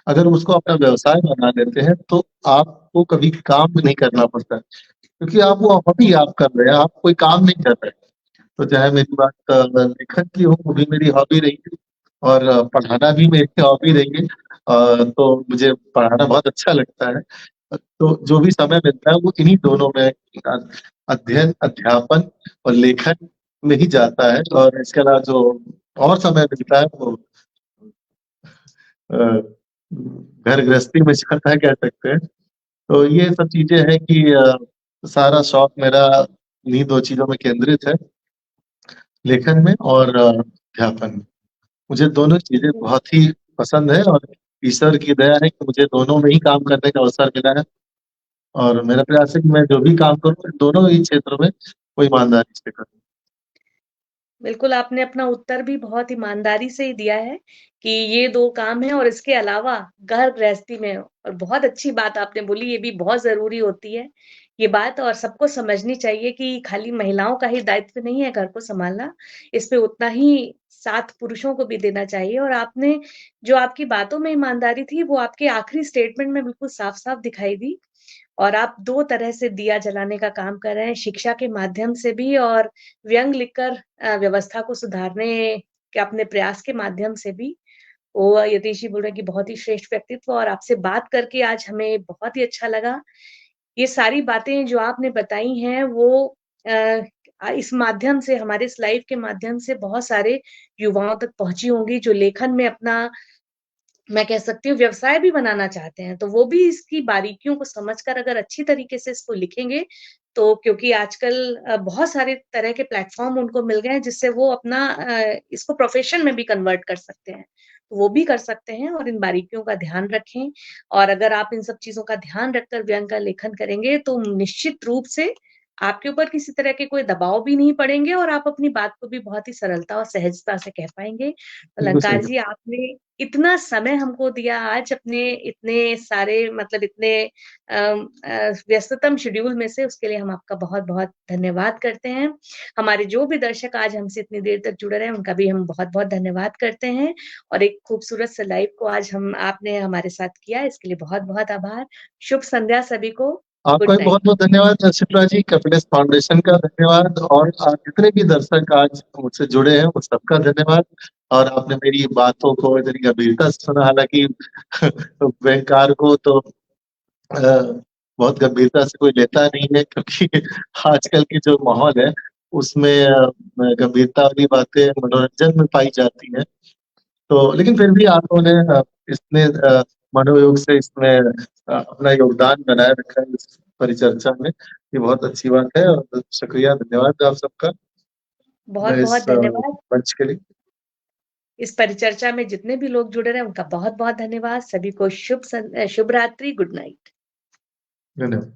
अगर उसको अपना व्यवसाय बना लेते हैं, तो आपको कभी काम नहीं करना पड़ता है। क्योंकि आप वो हॉबी आप कर रहे हैं, आप कोई काम नहीं कर रहे। तो चाहे मेरी बात लेखन की हो, वो भी मेरी हॉबी रही है और पढ़ाना भी मेरी हॉबी रही है। तो मुझे पढ़ाना बहुत अच्छा लगता है। तो जो भी समय मिलता है वो इन्हीं दोनों में अध्ययन, अध्यापन और लेखन में ही जाता है और इसके अलावा जो और समय मिलता है वो अ, घर गृहस्थी में जाता है कह सकते हैं। तो ये सब चीज़ें हैं कि सारा शौक मेरा इन्हीं 2 चीज़ों में केंद्रित है। लेखन में और अध्यापन में। मुझे दोनों चीज़ें बहुत ही पसंद है और ईश्वर की दया है कि मुझे दोनों में ही काम करने का अवसर मिला है और मेरा प्रयास है कि मैं जो भी काम करूँ, दोनों ही क्षेत्रों में वो ईमानदारी से करूँ। बिल्कुल, आपने अपना उत्तर भी बहुत ईमानदारी से ही दिया है कि ये 2 काम हैं और इसके अलावा घर गृहस्थी में और बहुत अच्छी बात आपने बोली, ये भी बहुत ज़रूरी होती है, ये बात और सबको समझनी चाहिए कि खाली महिलाओं का ही दायित्व नहीं है घर को सँभालना, इस पे उतना ही साथ पुरुषों को भी देना चाहिए और आपने जो आपकी बातों में ईमानदारी थी, वो आपके आखिरी स्टेटमेंट में बिल्कुल साफ-साफ दिखाई दी। और आप 2 तरह से दिया जलाने का काम कर रहे हैं, शिक्षा के माध्यम से भी और व्यंग लिखकर व्यवस्था को सुधारने के अपने प्रयास के माध्यम से भी। वो यतीश जी बोल रहे हैं कि बहुत ही श्रेष्ठ व्यक्तित्व और आपसे बात करके आज हमें बहुत ही अच्छा लगा। ये सारी बातें जो आपने बताई हैं वो अ, इस माध्यम से हमारे इस लाइव के माध्यम से बहुत सारे युवाओं तक पहुँची होंगी जो लेखन में अपना मैं कह सकती हूँ व्यवसाय भी बनाना चाहते हैं, तो वो भी इसकी बारीकियों को समझकर अगर अच्छी तरीके से इसको लिखेंगे, तो क्योंकि आजकल बहुत सारे तरह के प्लेटफ़ॉर्म उनको मिल गए हैं जिससे वो अपना इसको प्रोफ़ेशन में भी कन्वर्ट कर सकते हैं। तो वो भी कर सकते हैं और इन बारीकियों का ध्यान रखें और अगर आप इन सब चीज़ों का ध्यान रखकर व्यंग का लेखन करेंगे, तो निश्चित रूप से आपके ऊपर किसी तरह के कोई दबाव भी नहीं पड़ेंगे और आप अपनी बात को भी बहुत ही सरलता और सहजता से कह पाएँगे। बिल्कुल सही अलंकार जी, आपने इतना समय हमको दिया आज अपने इतने सारे मतलब इतने व्यस्ततम शेड्यूल में से उसके लिए हम आपका बहुत-बहुत धन्यवाद करते हैं। हमारे जो भी दर्शक आज हमसे इतनी देर तक जुड़े रहे हैं, उनका भी हम बहुत-बहुत धन्यवाद करते हैं और एक खूबसूरत से लाइव को आज आपने हमारे साथ किया, इसके लिए बहुत-बहुत आभार। शुभ संध्या सभी को। आपका गुड भी नाइट। बहुत-बहुत धन्यवाद शिप्रा जी, कैपिटस फाउंडेशन का धन्यवाद और जितने भी दर्शक आज मुझसे जुड़े हैं, उन सबका धन्यवाद और आपने मेरी बातों को इतनी गंभीरता से सुना, हालाँकि व्यंग्यकार को तो बहुत गंभीरता से कोई लेता नहीं है क्योंकि आजकल की जो माहौल है, उसमें गंभीरता वाली बातें मनोरंजन में पाई जाती हैं। तो लेकिन फिर भी आप लोगों ने इसमें मनोयोग से इसमें अपना योगदान बनाए रखा है इस परिचर्चा में। ये बहुत अच्छी बात है और शुक्रिया, धन्यवाद आप सबका इस बहुत-बहुत धन्यवाद। मंच के लिए। इस परिचर्चा में जितने भी लोग जुड़े रहे, उनका बहुत-बहुत धन्यवाद। सभी को शुभ रात्रि, गुड नाइट। धन्यवाद।